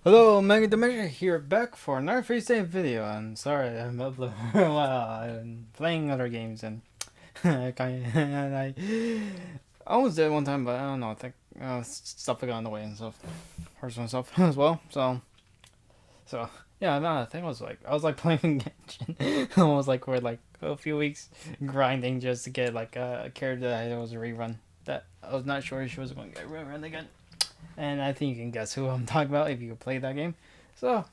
Hello, Mega Dementia here, back for another freestyle video. And sorry, I'm uploading for a while. I've been playing other games and I almost did one time, but I don't know. I think stuff got in the way and stuff. Personal stuff as well. So yeah, no, I think I was like playing Genshin. I was like for like a few weeks grinding just to get like a character that was a rerun. That I was not sure she was going to get rerun again. And I think you can guess who I'm talking about if you play that game. So,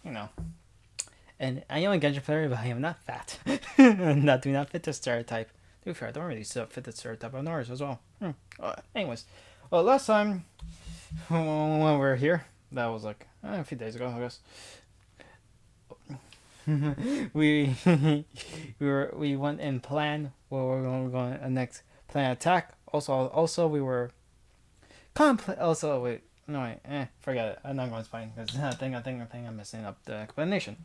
And I am a Genshin player, but I am not fat. Do not fit the stereotype. To be fair, I don't really fit the stereotype of Norris as well. Anyways, well, last time when we were here, that was like a few days ago, I guess. we we went in plan where we're going to next plan attack. Also we were also wait. No, wait, forget it. I'm not going to explain because I think I'm messing up the explanation.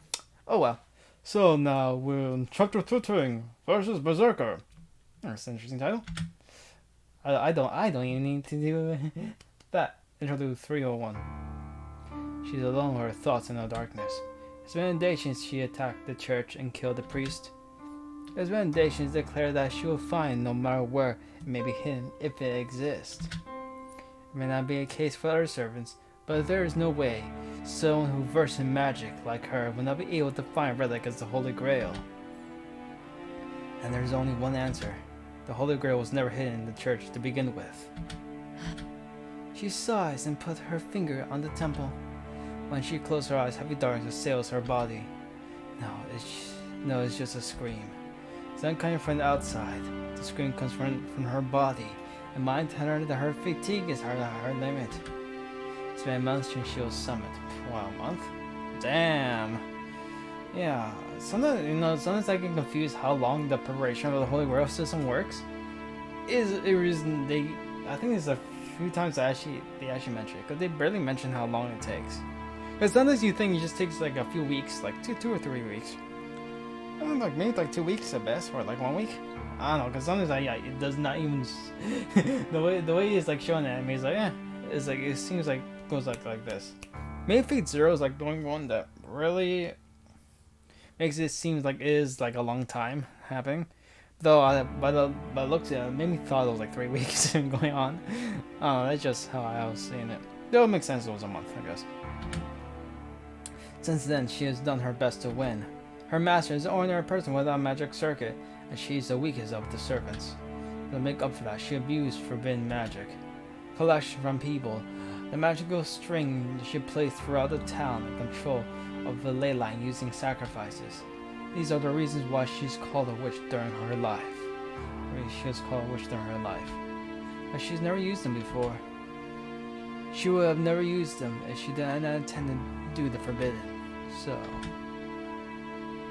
Oh well. So now we're in chapter 2 versus Berserker. That's an interesting title. I don't even need to do that. Intro 301. She's alone with her thoughts in the darkness. It's been a day since she attacked the church and killed the priest. It's been a day since declared that she will find no matter where it may be hidden if it exists. It may not be a case for other servants, but there is no way someone who versed in magic like her will not be able to find relic as the Holy Grail. And there's only one answer. The Holy Grail was never hidden in the church to begin with. She sighs and put her finger on the temple. When she closed her eyes, heavy darkness assails her body. No, it's just a scream. It's not coming from the outside. The scream comes from her body. And mine tell her that her fatigue is her limit. It's been a month since she was summoned. Wow, a month? Damn. Yeah, sometimes I get confused how long the preparation of the Holy Grail system works. Is a reason I think there's a few times they actually mention it, because they barely mention how long it takes. Because sometimes you think it just takes like a few weeks, like two or 3 weeks. I don't know, like maybe like 2 weeks at best, or like 1 week. I don't know, because sometimes it does not even the way it's like showing the anime is like it's like it seems like it goes like this. Maybe Fate Zero is like the only one that really makes it seem like it is like a long time happening. Though by the looks of it, made me thought it was like 3 weeks going on. That's just how I was seeing it. Though it makes sense it was a month, I guess. Since then, she has done her best to win. Her master is an ordinary person without a magic circuit, and she is the weakest of the servants. To make up for that, she abused forbidden magic. Collection from people, the magical string she placed throughout the town in control of the ley line using sacrifices. These are the reasons why she's called a witch during her life. But she's never used them before. She would have never used them if she did not intend to do the forbidden. So,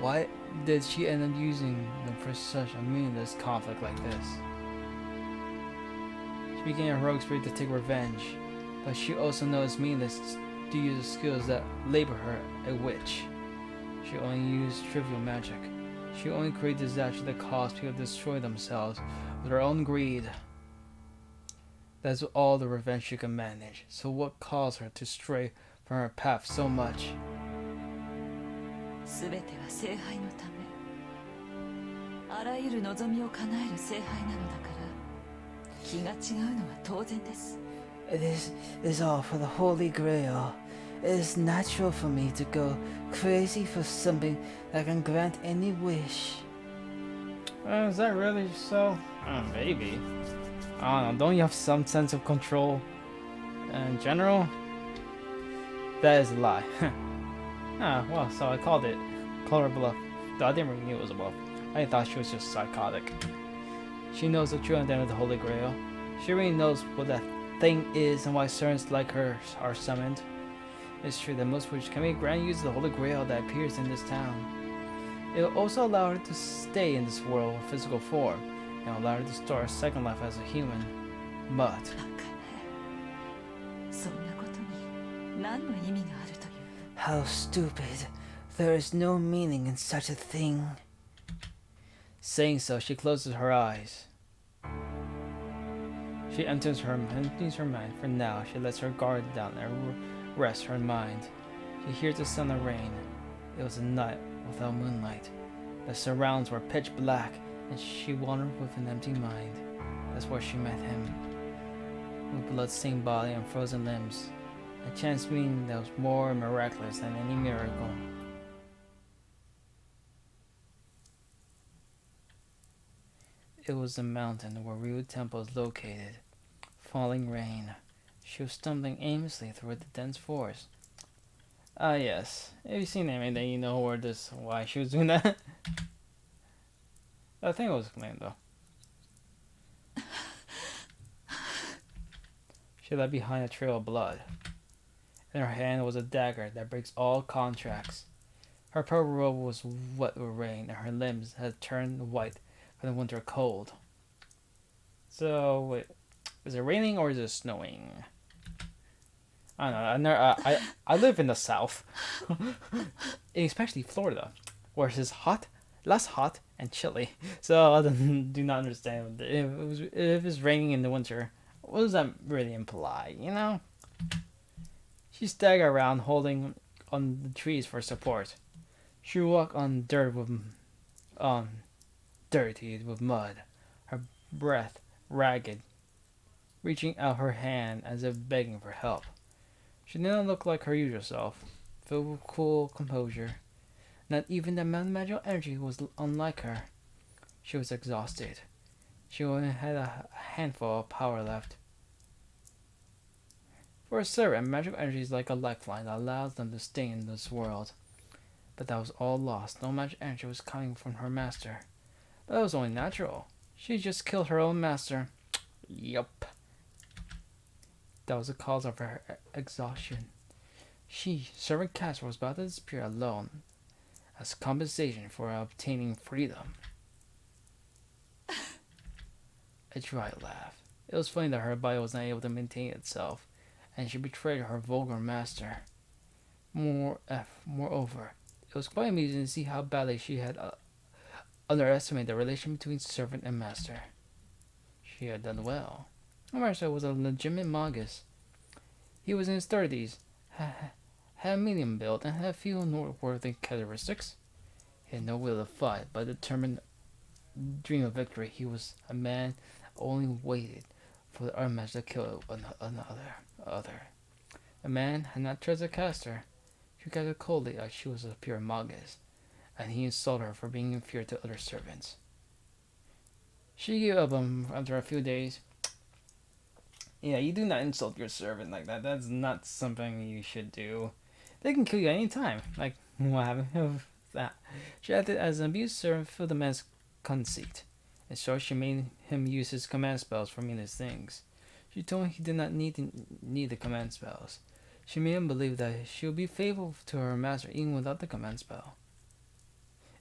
why did she end up using them for such a meaningless conflict like this? She began a rogue spirit to take revenge, but she also knows it's meaninless to use the skills that label her a witch. She only used trivial magic. She only created disaster that caused people to destroy themselves with her own greed. That's all the revenge she can manage. So what caused her to stray from her path so much? すべては聖杯のため、あらゆる望みを叶える聖杯なのだから、気が違うのは当然です。It is all for the Holy Grail. It is natural for me to go crazy for something that can grant any wish. Is that really so? Maybe. I don't know. Don't you have some sense of control? In general, that is a lie. Well, so I called her bluff. Though I didn't really knew it was a bluff. I thought she was just psychotic. She knows the true identity of the Holy Grail. She really knows what that thing is and why servants like her are summoned. It's true that most witches can make grand use of the Holy Grail that appears in this town. It will also allow her to stay in this world with physical form, and allow her to start a second life as a human. But そんなことに何の意味があるという。 How stupid. There is no meaning in such a thing. saying so, she closes her eyes. She empties her mind for now. She lets her guard down and rests her mind. She hears the sound of rain. It was a night without moonlight. The surrounds were pitch black, and she wandered with an empty mind. That's where she met him, with blood-stained body and frozen limbs. A chance meeting that was more miraculous than any miracle. It was the mountain where Ryu Temple is located. Falling rain. She was stumbling aimlessly through the dense forest. Ah, yes. If you've seen anime, then you know why she was doing that. I think it was explained though. She left behind a trail of blood. In her hand was a dagger that breaks all contracts. Her purple robe was wet with rain, and her limbs had turned white from the winter cold. So, wait, is it raining or is it snowing? I don't know. I live in the South, especially Florida, where it is hot, less hot, and chilly. So I do not understand if it's raining in the winter. What does that really imply? You know? She staggered around, holding on the trees for support. She walked on dirt dirty with mud, her breath ragged, reaching out her hand as if begging for help. She did not look like her usual self, filled with cool composure. Not even the magical energy was unlike her. She was exhausted. She only had a handful of power left. For a servant, magical energy is like a lifeline that allows them to stay in this world. But that was all lost. No magic energy was coming from her master. But that was only natural. She just killed her own master. Yup. That was the cause of her exhaustion. She, servant Casper, was about to disappear alone as compensation for obtaining freedom. A dry laugh. It was funny that her body was not able to maintain itself, and she betrayed her vulgar master. Moreover, it was quite amusing to see how badly she had underestimated the relation between servant and master. She had done well. Her master was a legitimate magus. He was in his 30s, had a medium build, and had a few noteworthy characteristics. He had no will to fight, but a determined dream of victory. He was a man only waited for the master to kill another. The man had not trusted Castor. She treated her coldly as she was a pure magus, and he insulted her for being inferior to other servants. She gave up after a few days. Yeah, you do not insult your servant like that. That's not something you should do. They can kill you any time. Like, what happened with that? She acted as an abused servant for the man's conceit. And so she made him use his command spells for meaningless things. She told him he did not need the command spells. She made him believe that she would be faithful to her master even without the command spell.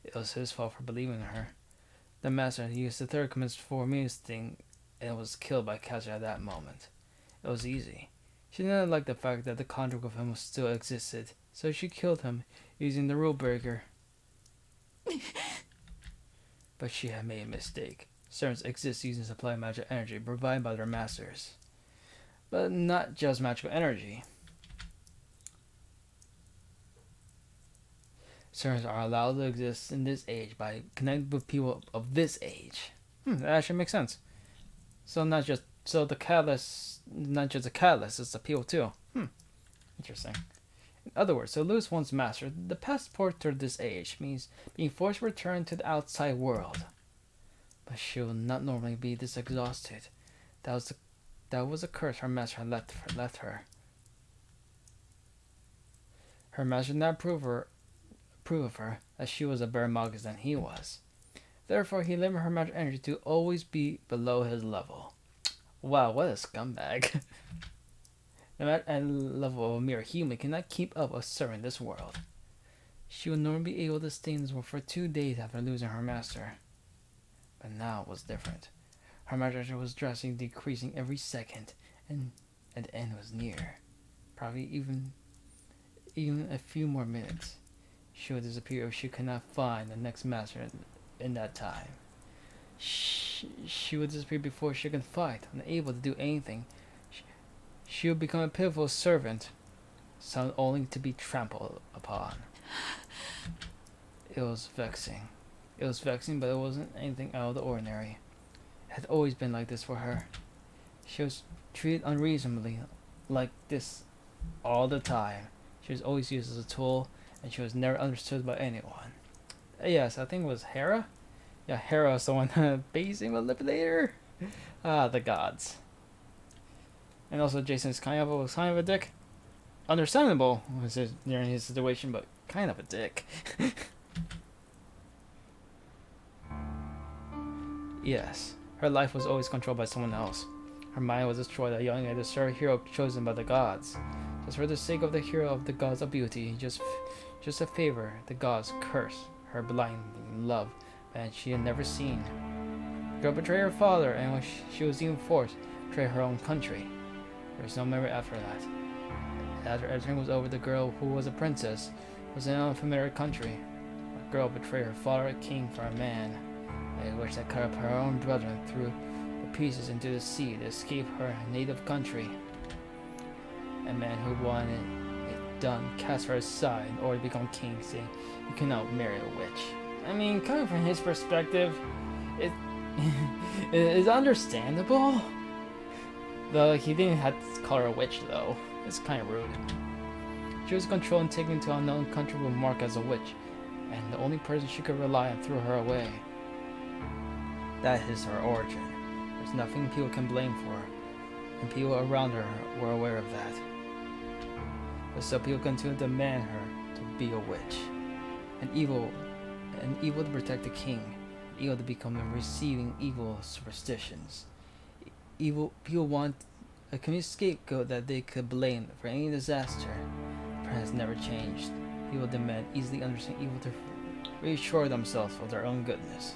It was his fault for believing in her. The master used the third command for meaningless thing and was killed by Castor at that moment. It was easy. She did not like the fact that the contract with him still existed, so she killed him using the rule breaker. But she had made a mistake. Servants exist using supply magic energy provided by their masters. But not just magical energy. Servants are allowed to exist in this age by connecting with people of this age. That actually makes sense. So the catalyst, not just the catalyst, it's the people too. Interesting. In other words, to lose one's master, the passport to this age means being forced to return to the outside world. But she will not normally be this exhausted. That was a curse her master had left her. Her master did not approve of her, as she was a better magus than he was. Therefore, he limited her magic energy to always be below his level. Wow, what a scumbag. The magic level of a mere human cannot keep up with serving in this world. She would normally be able to stay in this world for 2 days after losing her master. But now it was different. Her magic energy was drastically decreasing every second, and the end was near. Probably even a few more minutes. She would disappear if she could not find the next master in that time. She would disappear before she could fight, unable to do anything. She would become a pitiful servant. Some only to be trampled upon. It was vexing. It was vexing, but it wasn't anything out of the ordinary. It had always been like this for her. She was treated unreasonably like this all the time. She was always used as a tool, and she was never understood by anyone. Yes, I think it was Hera. Yeah, Hera was the one basing manipulator. Ah, the gods. And also, Jason was kind of a dick. Understandable during his situation, but kind of a dick. Yes, her life was always controlled by someone else. Her mind was destroyed at a young age to serve a hero chosen by the gods. Just for the sake of the hero of the gods of beauty, just a favor, the gods curse her blinding love, and she had never seen. The girl betrayed her father, and when she was even forced to betray her own country. There was no memory after that. After everything was over, the girl, who was a princess, was in an unfamiliar country. A girl betrayed her father, a king, for a man. A witch that cut up her own brethren threw the pieces into the sea to escape her native country. A man who wanted it done cast her aside in order to become king, saying you cannot marry a witch. I mean, coming from his perspective, it is understandable. Though he didn't have to call her a witch, though. It's kind of rude. She was controlled and taken to an unknown country with Mark as a witch, and the only person she could rely on threw her away. That is her origin. There's nothing people can blame for her, and people around her were aware of that. But so people continued to demand her to be a witch, an evil to protect the king, evil to become them receiving evil superstitions. Evil people want a community scapegoat that they could blame for any disaster. The plan has never changed. People demand easily understand evil to reassure themselves of their own goodness.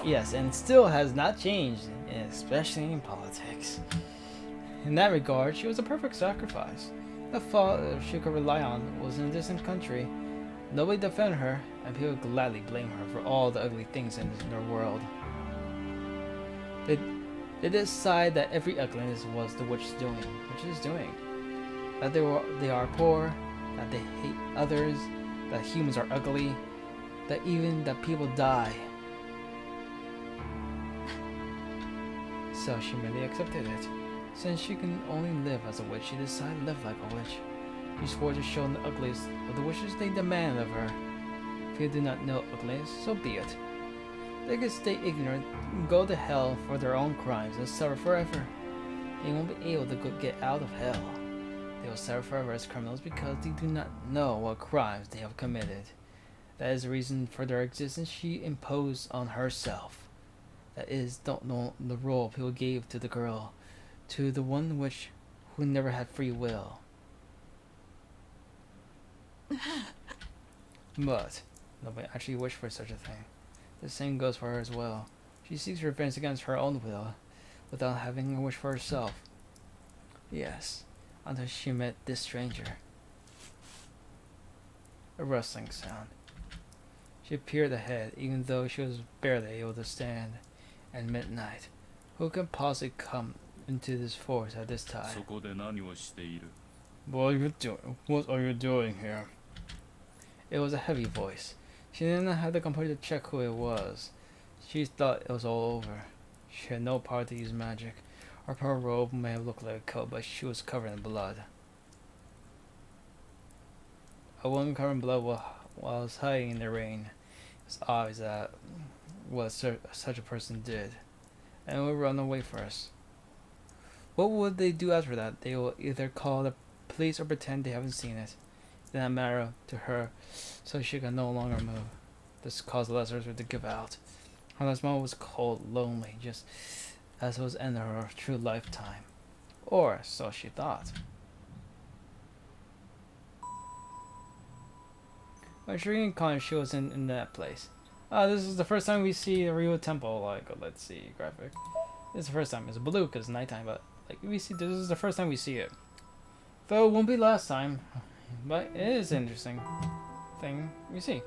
Yes, and still has not changed, especially in politics. In that regard, she was a perfect sacrifice. The father she could rely on was in a distant country. Nobody defended her, and people gladly blame her for all the ugly things in their world. They decide that every ugliness was the witch's doing, that they are poor, that they hate others, that humans are ugly, that even that people die. So she merely accepted it. Since she can only live as a witch, she decided to live like a witch. She swore to show them the ugliest of the wishes they demand of her. If you do not know ugliness, so be it. They can stay ignorant and go to hell for their own crimes and suffer forever. They won't be able to get out of hell. They will suffer forever as criminals because they do not know what crimes they have committed. That is the reason for their existence she imposed on herself. That is the role people gave to the girl, to the one who never had free will. But nobody actually wished for such a thing. The same goes for her as well. She seeks revenge against her own will, without having a wish for herself. Yes, until she met this stranger. A rustling sound. She peered ahead, even though she was barely able to stand. At midnight, who can possibly come into this forest at this time? What are you doing here? It was a heavy voice. She did not have the composure to check who it was. She thought it was all over. She had no power to use magic. Her robe may have looked like a coat, but she was covered in blood. A woman covered in blood was hiding in the rain. It was obvious that what such a person did, and would run away first. What would they do after that? They will either call the police or pretend they haven't seen it. It did not matter to her, so she could no longer move. This caused the lessers to give out. Her last moment was cold, lonely, just as it was the end of her true lifetime. Or so she thought. When Shireen Khan, she was in that place. This is the first time we see a real temple, like, let's see, graphic. This is the first time. It's blue because it's nighttime, but, like, this is the first time we see it. Though it won't be last time, but it is an interesting thing we see.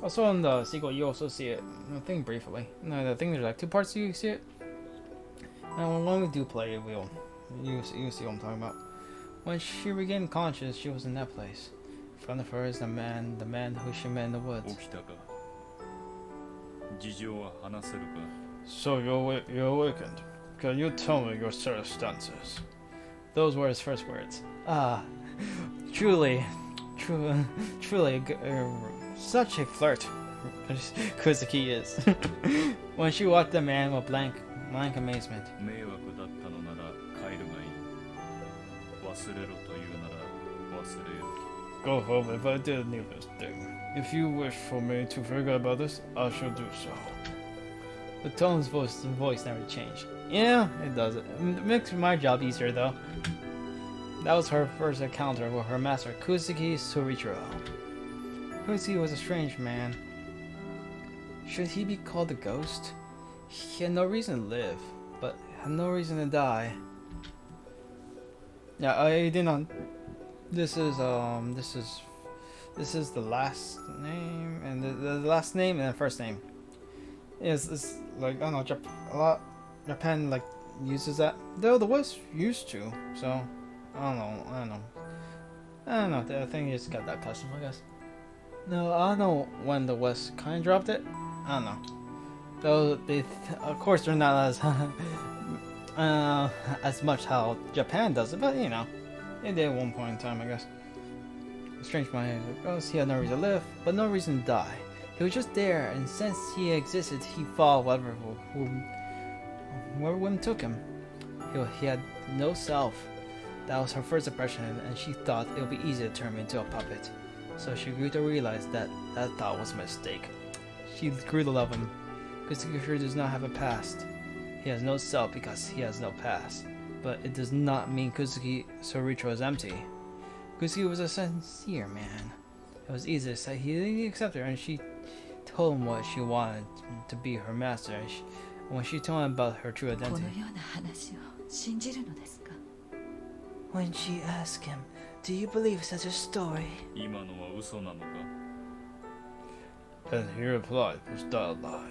Also in the sequel, you also see it, I think briefly. No, I think there's like 2 parts you see it. And when we do play it, you'll see what I'm talking about. When she regained conscience, she was in that place. In front of her is the man who she met in the woods. 起きたか。事情は話せるか。 So you're awakened. Can you tell me your circumstances? Those were his first words. Ah, truly, such a flirt. Kuzuki is. When she watched the man with blank amazement. 迷惑だったのなら帰るがいい。忘れろというなら忘れよ。 Go home if I did need this thing. If you wish for me to forget about this, I shall do so. The tone's voice never changed. Yeah, it does. It makes my job easier though. That was her first encounter with her master, Kuzuki Sorichiro. Kuzuki was a strange man. Should he be called a ghost? He had no reason to live, but had no reason to die. Yeah, I did not. This is the last name and the last name and the first name. It's like I don't know, Japan like uses that. Though the West used to, so I don't know. I think you just got that custom, I guess. No, I don't know when the West kind of dropped it. I don't know. Though they, of course, they're not as much how Japan does it, but you know, they did at one point in time, I guess. Strange man, he had no reason to live, but no reason to die. He was just there, and since he existed, he followed wherever whim took him. He had no self. That was her first impression, and she thought it would be easy to turn him into a puppet. So she grew to realize that thought was a mistake. She grew to love him. Kuzuki does not have a past. He has no self because he has no past. But it does not mean Kuzuki Sorichiro is empty. Kuzuki was a sincere man. It was easy to say he accepted her, and she told him what she wanted to be her master. And when she told him about her true この identity, ような話を信じるのですか？ When she asked him, "Do you believe such a story?" 今のは嘘なのか。 and he replied, "Was that a lie?"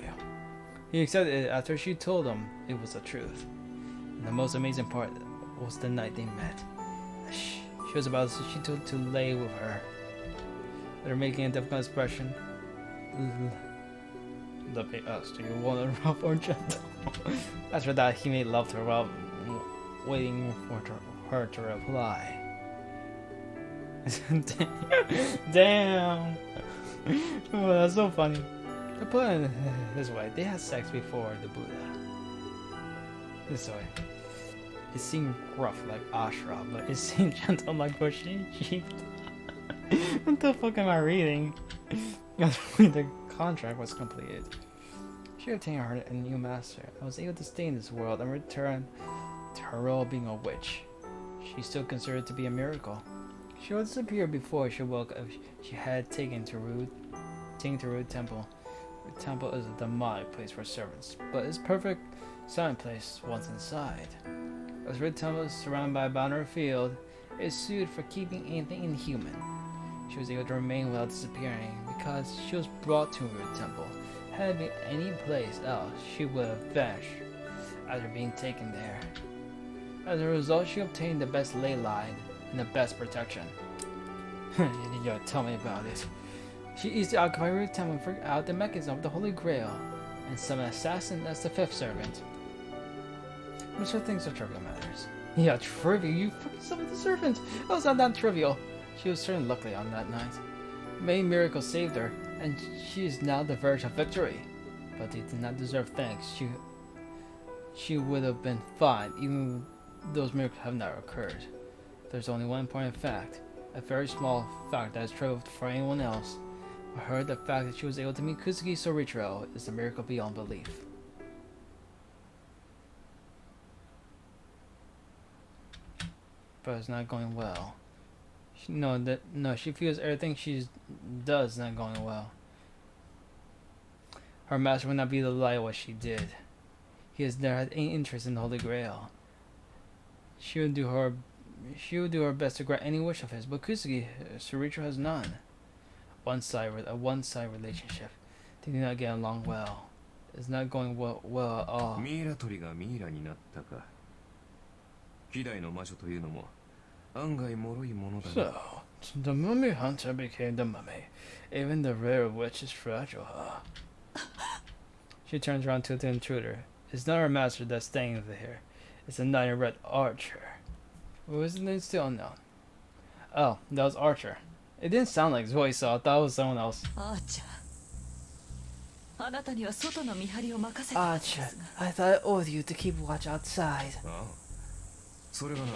He accepted it after she told him it was the truth. And the most amazing part was the night they met. She was about to lay with her. They're making a difficult expression. Let me ask, do you want it rough or gentle? After that, he made love to her while waiting for her to reply. Damn. Oh, that's so funny. To put it this way, they had sex before the Buddha. This way. It seemed rough like Ashra, but it seemed gentle like Bushy Sheep. What the fuck am I reading? The contract was completed. She obtained her a new master and was able to stay in this world and return to her role of being a witch. She still considered it to be a miracle. She would disappear before she woke if she had taken to Rude Temple. The temple is a demonic place for servants, but it's perfect silent place once inside. As Red Temple is surrounded by a boundary field, it is suited for keeping anything inhuman. She was able to remain without disappearing because she was brought to Red Temple. Had it been any place else, she would have vanished after being taken there. As a result, she obtained the best ley line and the best protection. You gotta tell me about it. She easily occupied Red Temple and figured out the mechanism of the Holy Grail and summoned an assassin as the fifth servant. Most of things are trivial matters. Yeah, trivial? You fucking summoned the servant! That was not that trivial. She was certainly lucky on that night. Many miracles saved her, and she is now the verge of victory. But they did not deserve thanks. She would have been fine, even those miracles have not occurred. There's only one important fact, a very small fact that is trivial for anyone else. For her, the fact that she was able to meet Kuzuki Sorichiro is a miracle beyond belief. But it's not going well. She feels everything she does is not going well. Her master would not be the lie of what she did. He has never had any interest in the Holy Grail. She would do her best to grant any wish of his, but Kuzuki Sorichiro has none. A one-side relationship. They do not get along well. It's not going well at all. ミイラ取りがミイラになったか。希代の魔女というのも案外脆いものだな。 So, the mummy hunter became the mummy. Even the rare witch is fragile, huh? She turns around to the intruder. It's not our master that's staying here. It's a knight in red archer. What was his name still unknown? Oh, that was Archer. It didn't sound like his voice, so I thought it was someone else. アーチャー、あなたには外の見張りを任せたはずで Archer, すが I thought I ordered you to keep watch outside. ああ、それがな、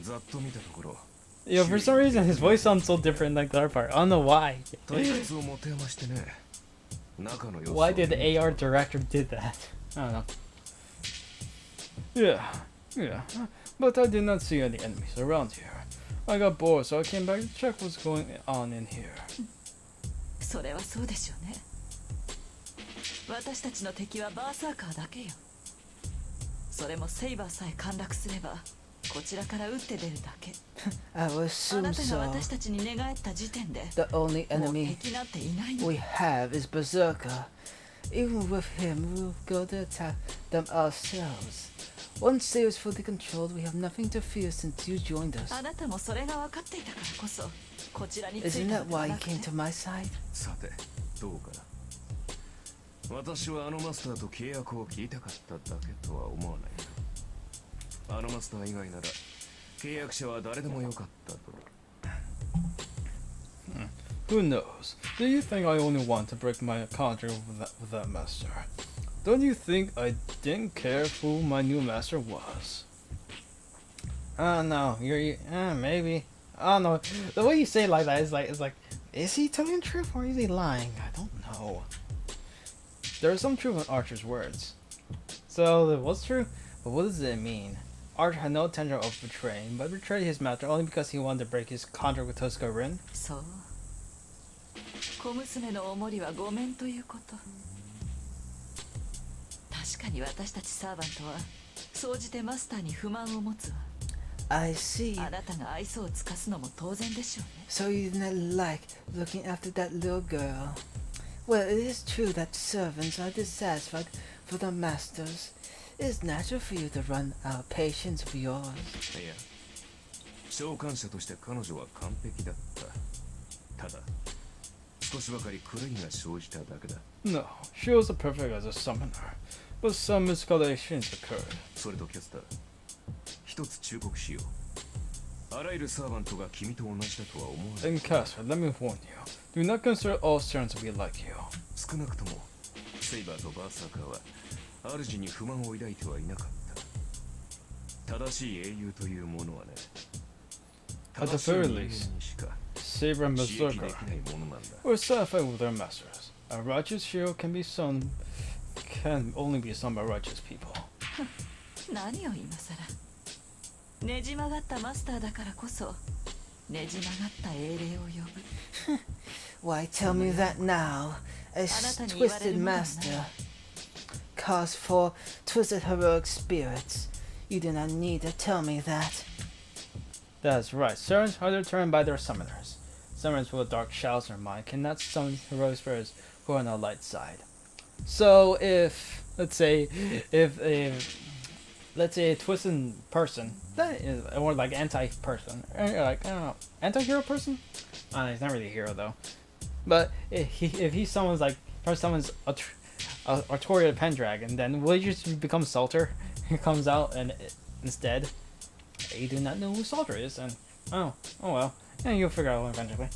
ざっと見たところ、 Yo, for some reason his voice sounds so different like the other part. I don't know why. 対決を持て余してね。中の様子を Why did the AR director did that? I don't know. Yeah, yeah. But I did not see any enemies around here. I got bored, so I came back to check what's going on in here. それはそうでしょうね。私たちの敵はバーサーカーだけよ。それもセイバーさえ陥落すればこちらから撃って出るだけ。 I will あ assume なたが so. 私たちに寝返った時点で The only もう enemy 敵なんていないの。 we have is Bresearker. Even with him, we'll go to attack them ourselves. Once Seir is fully controlled, we have nothing to fear since you joined us. あなたもそれが分かっていたからこそこちらについ Isn't た that のでは why you なく came て to my side? さて、どうかな。私はあのマスターと契約を切りたかっただけとは思わない。あのマスター以外なら契約者は誰でもよかったと。 Who knows? Do you think I only want to break my contract with that master? Don't you think I didn't care who my new master was? I don't know. Maybe. I don't know. The way you say it like that is like, is he telling the truth or is he lying? I don't know. There is some truth in Archer's words. So it was true, but what does it mean? Archer had no intention of betraying, but betrayed his master only because he wanted to break his contract with Tosca Rin. そう小娘のおもりはごめんということ。確かに私たちサーバントは総じてマスターに不満を持つわ。 I see. あなたが愛想を尽かすのも当然でしょうね。 So you didn't like looking after that little girl. Well, it is true that servants are dissatisfied for their masters. It is natural for you to run out of patience of yours. いや、召喚者として彼女は完璧だった。ただ、少しばかり狂いが生じただけだ。 No, she was perfect as a summoner, but some miscalculations occurred. それとキャスター、一つ忠告しよう。あらゆるサーバントが君と同じだとは思わない。 And Caster, let me warn you, do not consider all servants to be like you. 少なくとも、セイバーとバーサーカーは主に不満を抱いてはいなかった。正しい英雄というものはね、 At the 正しい very 人間 least, にしか Saber and 刺激で Berserker きないものなんだ。 were satisfied with their masters. A righteous hero can only be sung by righteous people. 何を今さら。ねじ曲がったマスターだからこそねじ曲がった英霊を呼ぶ。 Why tell me that now? A twisted master calls for twisted heroic spirits. You do not need to tell me that. That's right, servants are determined by their summoners. Summoners with dark shadows in their mind cannot summon heroic spirits who are on the light side. So if, let's say a twisted person, that is, or like anti-person, or like, I don't know, anti-hero person? He's not really a hero though. But if he summons a Artorial Pendragon, then will you just become Salter? He comes out and instead, you do not know who Salter is, and oh well, and you'll figure out eventually.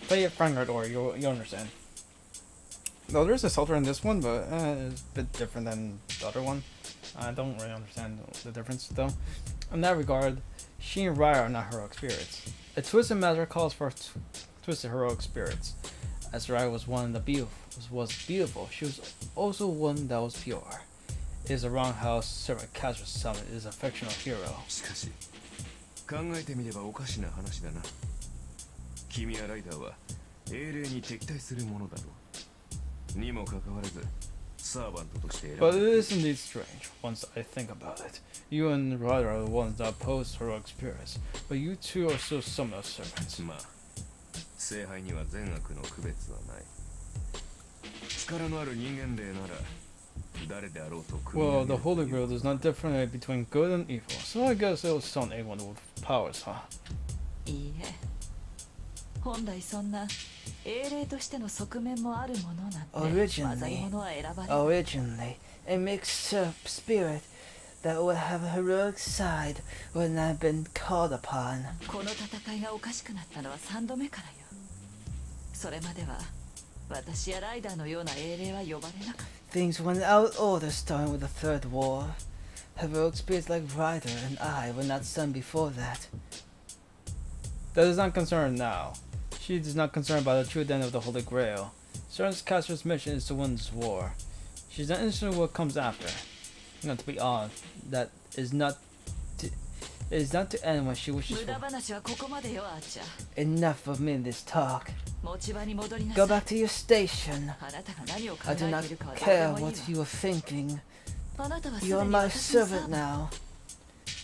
Play it Frangard or you'll understand. No, there's a Salter in this one, but it's a bit different than the other one. I don't really understand the difference though. In that regard, she and Raya are not heroic spirits. A twisted matter calls for twisted heroic spirits. As Raya was one that was beautiful, she was also one that was pure. It is around how servant Caster Summon is a fictional hero. しかし、考えてみればおかしな話だな。君やライダーは英霊に敵対するものだろう。にもかかわらず、サーバントとして選ば But れ it is indeed strange, once I think about it. You and Ryder are the ones that oppose heroic spirits, but you two are still summoner servants. まあ、聖杯には善悪の区別はない。力のある人間霊なら誰であろうと組み Well, 上げ the ると Holy いう Grail does not differentiate between good and evil, so I guess it was some anyone with powers, huh? いいえ、本来そんな英霊としての側面もあるものなんて Originally 混ざり物は選ばれない Originally, a mixed spirit that would have a heroic side would not have been called upon. この戦いがおかしくなったのは3度目からよ。それまでは私やライダーのような英霊は呼ばれなかった。 Things went out order starting with the Third War. Heroic spirits like Ryder and I were not sent before that. That is not concerned now. She is not concerned about the true end of the Holy Grail. Cern's caster's mission is to win this war. She's not interested in what comes after. Not to be honest, that is not to, it is not to end when she wishes 無 for. 駄話はここまでよ、アーチャー。 Enough of meaningless talk. 持ち場に戻りな Go さい。 back to your station. あなたが何を考 I え do not ているかはどう care でもいいわ what you are thinking. あなたはす You で are に my 私のサ servant ーバン now.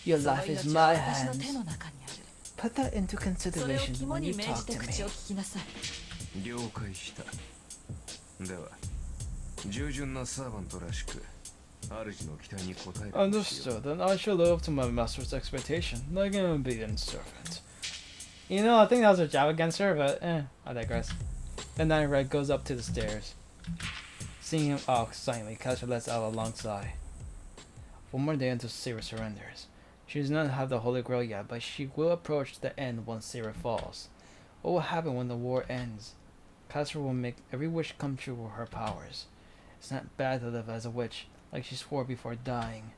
Your その life is 命は my 私の手 hands. の中にある。 Put that into それを consideration 肝 when に you 銘 talk じて to 口を me. 聞きなさい。了解した。では従順なサーバントらしく主の期待に応えるようにしよう。 Understood, then I shall live up to my master's expectation, like an obedient servant. You know, I think that was a jab against her, but I digress. The Night Red goes up to the stairs. Seeing him off silently, Cassia lets out a long sigh. One more day until Sarah surrenders. She does not have the Holy Grail yet, but she will approach the end once Sarah falls. What will happen when the war ends? Cassia will make every wish come true with her powers. It's not bad to live as a witch, like she swore before dying,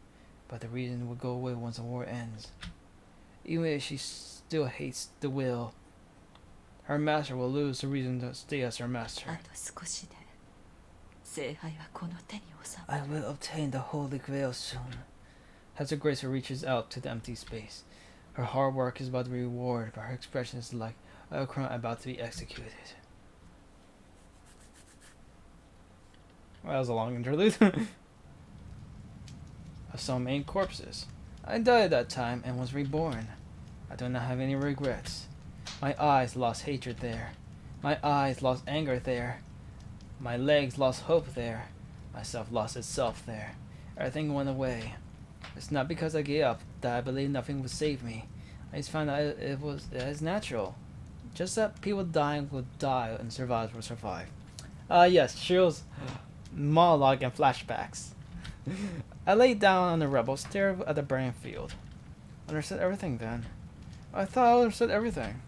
but the reason will go away once the war ends. Even if she still hates the will, her master will lose the reason to stay as her あ master. と少しで聖杯はこの手に収ま I will obtain the Holy Grail soon. As the Gracer reaches out to the empty space, her hard work is about to be rewarded, but her expression is like a crime about to be executed. Well, that was a long interlude. I saw many corpses. I died at that time and was reborn. I do not have any regrets. My eyes lost hatred there. My eyes lost anger there. My legs lost hope there. Myself lost itself there. Everything went away. It's not because I gave up that I believed nothing would save me. I just found out it is natural. Just that people dying will die and survivors will survive. Yes, Shiro's monologue and flashbacks. I laid down on the rubble, stared at the burning field. Understood everything then. I thought I understood everything.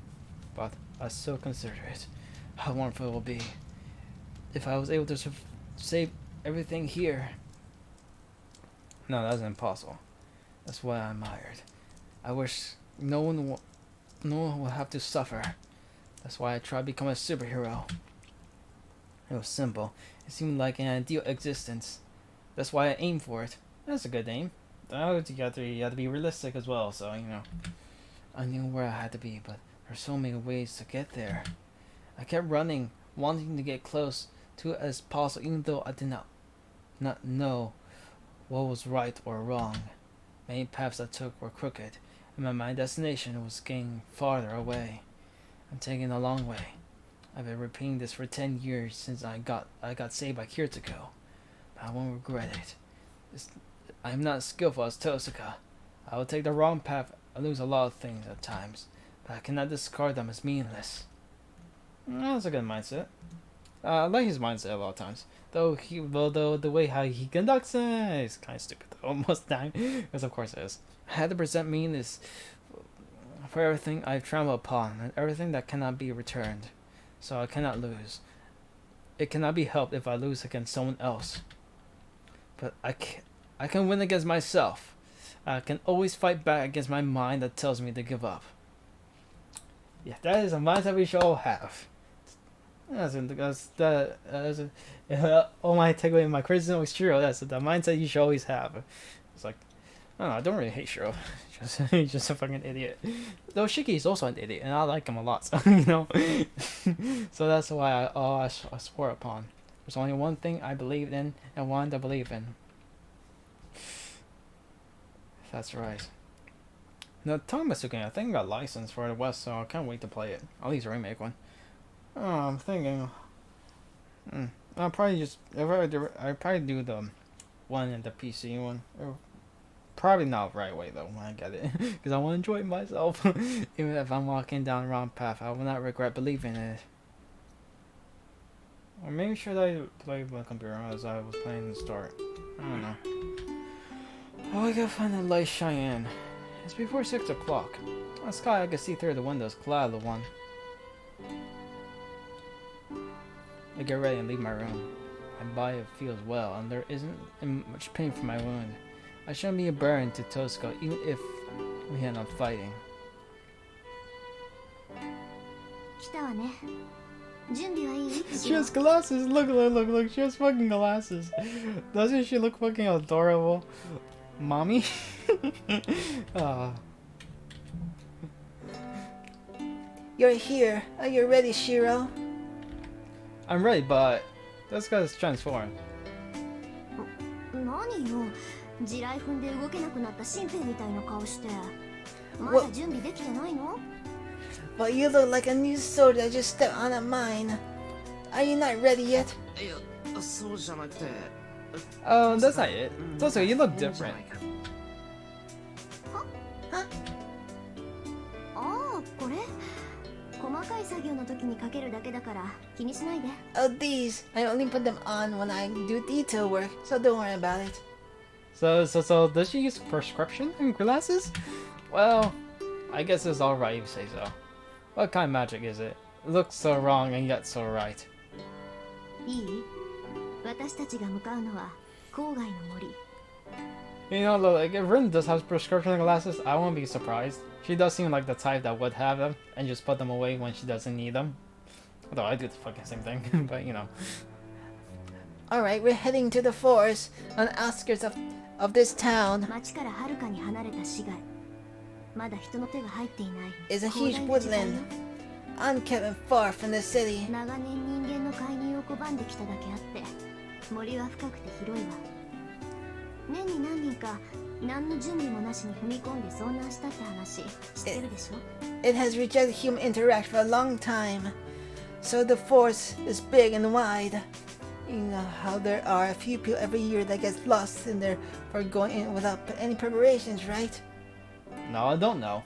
But I still consider it. How wonderful it will be if I was able to save everything here. No, that's impossible. That's what I admired. I wish no one will have to suffer. That's why I tried to become a superhero. It was simple. It seemed like an ideal existence. That's why I aimed for it. That's a good aim. You have to be realistic as well. So I knew where I had to be, but there's so many ways to get there. I kept running, wanting to get close to it as possible, even though I did not know what was right or wrong. Many paths I took were crooked, and my destination was getting farther away. I'm taking a long way. I've been repeating this for 10 years since I got saved by Kirtiko, but I won't regret it. I'm not as skillful as Tosaka. I will take the wrong path and lose a lot of things at times, but I cannot discard them as meaningless. That's a good mindset. I like his mindset a lot of times. Though the way how he conducts it is kind of stupid though, most of the time, because of course it is. I had to present meaningless for everything I've trampled upon and everything that cannot be returned. So I cannot lose. It cannot be helped if I lose against someone else. But I can win against myself. I can always fight back against my mind that tells me to give up. Yeah, that is a mindset we should all have. All my takeaway in my criticism of Shiro, that's the mindset you should always have. It's like, I don't know, I don't really hate Shiro. He's just a fucking idiot. Though Shiki is also an idiot, and I like him a lot, so, So that's why I swore upon. There's only one thing I believed in and wanted to believe in. That's right. Now, Tamasuke, I think got licensed for the West, so I can't wait to play it. At least remake one. Oh, I'm thinking. I'll probably just. I'd probably do the one and the PC one. Or probably not right way though when I get it, because I want to enjoy myself. Even if I'm walking down the wrong path, I will not regret believing it. Or maybe should I play my computer as I was playing the start? I don't know. Oh, I gotta find the light Cheyenne. It's before 6 o'clock. On the sky, I can see through the windows. Cloud one. I get ready and leave my room. My body feels well, and there isn't much pain for my wound. I shouldn't be a burden to Tosca, even if we end up fighting. 来たわね。準備はいい？ She has glasses. Look. She has fucking glasses. Doesn't she look fucking adorable? Mommy? You're here. Are you ready, Shiro? I'm ready, but this guy's transformed. 何よ。地雷踏んで動けなくなった新兵みたいな顔して。まだ準備できてないの？ But you look like a new soldier that just stepped on a mine. Are you not ready yet? いや、そうじゃなくて。That's not it. Also, you look different. ああ、これ。細かい作業の時にかけるだけだから気にしないで。Oh, these. I only put them on when I do detail work, so don't worry about it. So does she use prescription and glasses? Well, I guess it's alright if you say so. What kind of magic is it? It looks so wrong and yet so right. いい？私たちが向かうのは郊外の森。You know, like if Rin does have prescription glasses, I won't be surprised. She does seem like the type that would have them and just put them away when she doesn't need them. Although I do the fucking same thing, but you know. Alright, we're heading to the forest on the outskirts of this town. 町からはるかに離れた市街。まだ人の手が入っていない。 It's a huge woodland, unkept and far from the city. 長年人間の介入を拒んできただけあって森は深くて広いわ。年に何人か何の準備もなしに踏み込んで遭難したって話知ってるでしょ？ It has rejected human interaction for a long time, so the forest is big and wide. You know how there are a few people every year that gets lost in there for going in without any preparations, right? No, I don't know.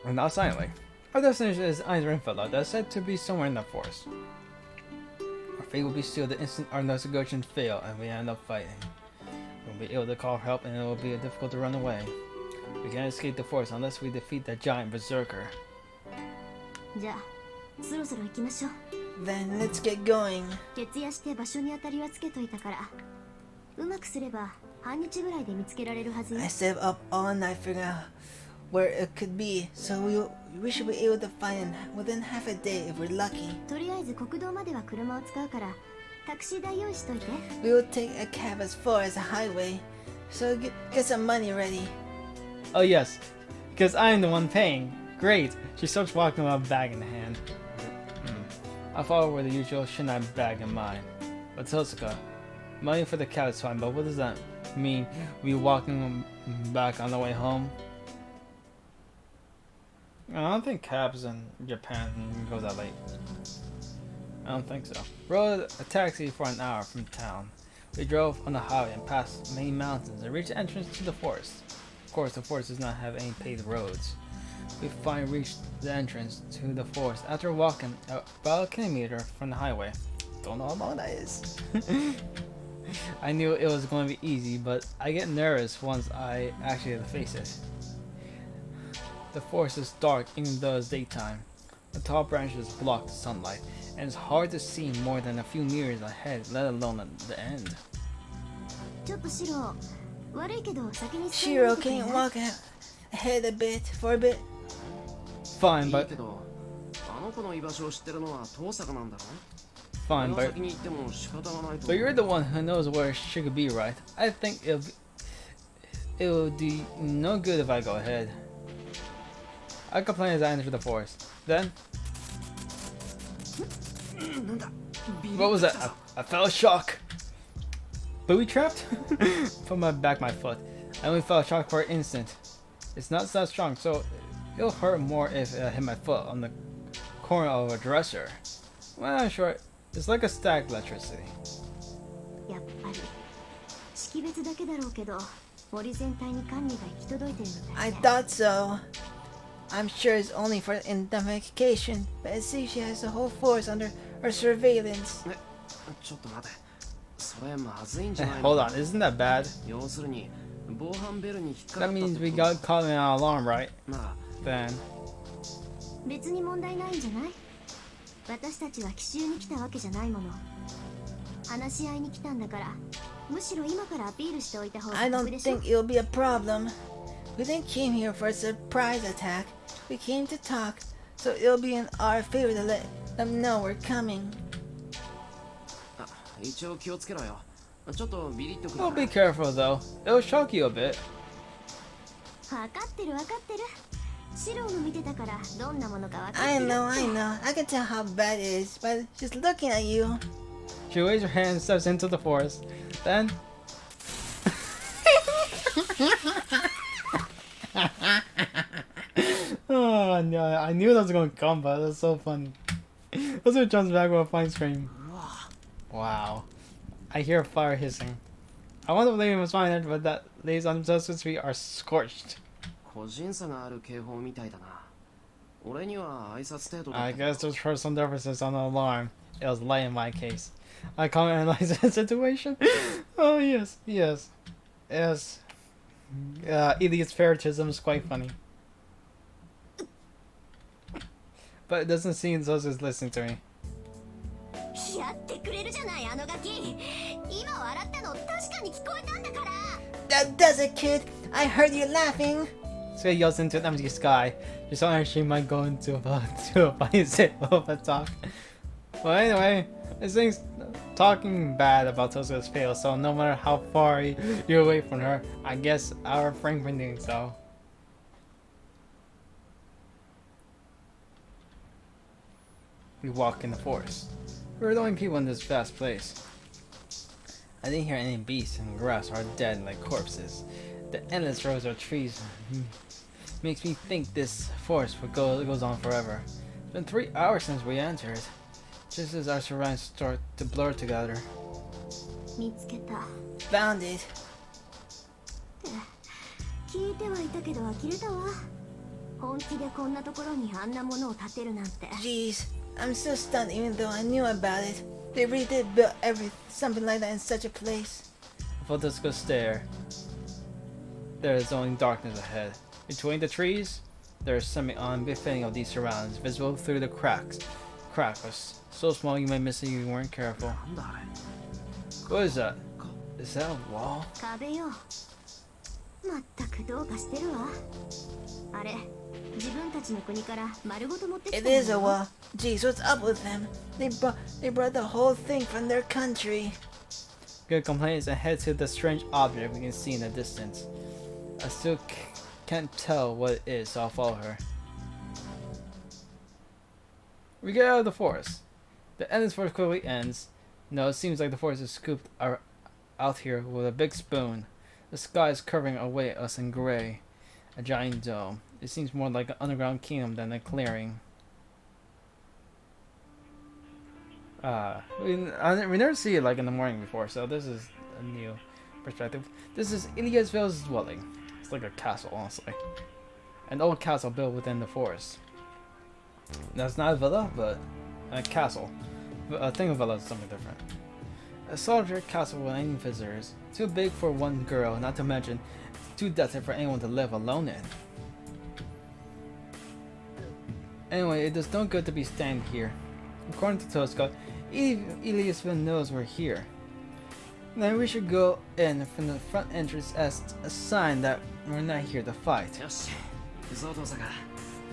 And now silently. Our destination is Einrinfella, that's said to be somewhere in the forest. Our fate will be sealed the instant our negotiations fail and we end up fighting. We'll be able to call for help and it will be difficult to run away. We can't escape the forest unless we defeat that giant Bresearker. じゃあそろそろ行きましょう。 Then let's get going. 徹夜して場所に当たりはつけといたからうまくすれば半日ぐらいで見つけられるはずよ。 I stayed up all night figuring out where it could be, so we should be able to find it within half a day if we're lucky. とりあえず国道までは車を使うからタクシー代用意しといて。 We will take a cab as far as the highway, so get some money ready. Oh yes, because I'm the one paying. Great. She starts walking with a bag in hand. I follow where the usual Shinai bag in mine. But Tosuka, money for the cab is fine, but what does that mean? We walking back on the way home? I don't think cabs in Japan go that late. I don't think so. Rode a taxi for an hour from town. We drove on the highway and passed many mountains and reached the entrance to the forest. Of course, the forest does not have any paved roads. We finally reached the entrance to the forest after walking about a kilometer from the highway. Don't know how long that is. I knew it was going to be easy, but I get nervous once I actually face it. The forest is dark even though it's daytime. The tall branches block the sunlight, and it's hard to see more than a few meters ahead, let alone at the end. ちょっとシロ悪いけど先に Shiro, can you walk ahead a bit for a bit? Fine, but いいけど、あの子の居場所を知ってるのは遠坂なんだろ？ fine, あの but 先に行っても仕方がないと。 but you're the one who knows where she could be, right? I think it will do no good if I go ahead. I complain as I enter the forest. Then, what was that? I felt a shock. Booby trapped? Put my back my foot. I only felt a shock for an instant. It's not that strong, so it'll hurt more if I hit my foot on the corner of a dresser. Well, I'm sure it's like a static electricity. つだけだろうけど、森全体に管理が行き届いてるみた I いね。 thought so. I'm sure it's only for indemnification, but it seems she has the whole force under her surveillance. ちょっと待て。それまずいんじゃない Hold の on, isn't that bad? 要するに防犯ベルに引っかか That った means って we ことだ got caught in an alarm, right? なら Then 別に問題ないんじゃない？私たちは奇襲に来たわけじゃないもの。話し合いに来たんだから、むしろ今からアピールしておいた方が I 得 don't でしょ。 think it'll be a problem. We didn't came here for a surprise attack. We came to talk, so it'll be in our favor to let them know we're coming. あ一応気をつけろよちょっとビリッとくる well, be careful though. It'll shock you a bit. 分かってる分かってる。シローの見てたからどんなものか分かって I るって。 know, I know. I can tell how bad it is by just looking at you. She waves her hand and steps into the forest. Then oh no, I knew that was gonna come, but that's so funny. Also jumps back with a fine scream. Wow. I hear fire hissing. I wonder if Lady was fine, but that lays on Joseph's feet are scorched. 個人差がある警報みたいだな俺には挨拶程度だ I ったけど guess those were some differences on the alarm. It was light in my case. I can't analyze the situation. Oh yes, yes, yes. Idiot's favoritism is quite funny. But it doesn't seem Zozo is listening to me. やってくれるじゃないあのガキ。今笑ったの確かに聞こえたんだから。 That does it, kid. I heard you laughing. So he yells into an empty sky. Just wondering she might go into to a funny sit of a talk. Well, anyway, this thing's talking bad about Tosuke's fail, so no matter how far you're away from her, I guess I'll refrain from doing so. We walk in the forest. We're the only people in this vast place. I didn't hear any beasts and grass are dead like corpses. The endless rows of trees makes me think this forest goes on forever. It's been 3 hours since we entered, just as our surroundings start to blur together. 見つけた。 Found it. 聞いてはいたけど呆れたわ。本気でこんなところにあんなものを建てるなんて。 Jeez, I'm still stunned even though I knew about it. They really did build something like that in such a place. If this goes stare, there is only darkness ahead. Between the trees, there is some unbefitting of these surroundings, visible through the cracks. Crack was so small you might miss it if you weren't careful. なんだあれ What is that? Is that a wall? 壁よ。まったくどうかしてるわ。あれ、自分たちの国から丸ごと持ってきた It んだ is a よ。 wall. Jeez, what's up with them? They brought the whole thing from their country. Good complaints and head to the strange object we can see in the distance. I still can't tell what it is, so I'll follow her. We get out of the forest. The endless forest quickly ends. No, it seems like the forest is scooped out here with a big spoon. The sky is covering away us in gray. A giant dome. It seems more like an underground kingdom than a clearing. We never see it like in the morning before, so this is a new perspective. This is Iliasville's dwelling. It's like a castle, honestly. An old castle built within the forest. That's not a villa, but a castle. A thing of villa is something different. A solitary castle without any visitors. Too big for one girl, not to mention too desolate for anyone to live alone in. Anyway, it does no good to be standing here. According to Tosca, Iliasville knows we're here. Then we should go in from the front entrance as a sign that we're not here to fight. よし行くぞ父さんが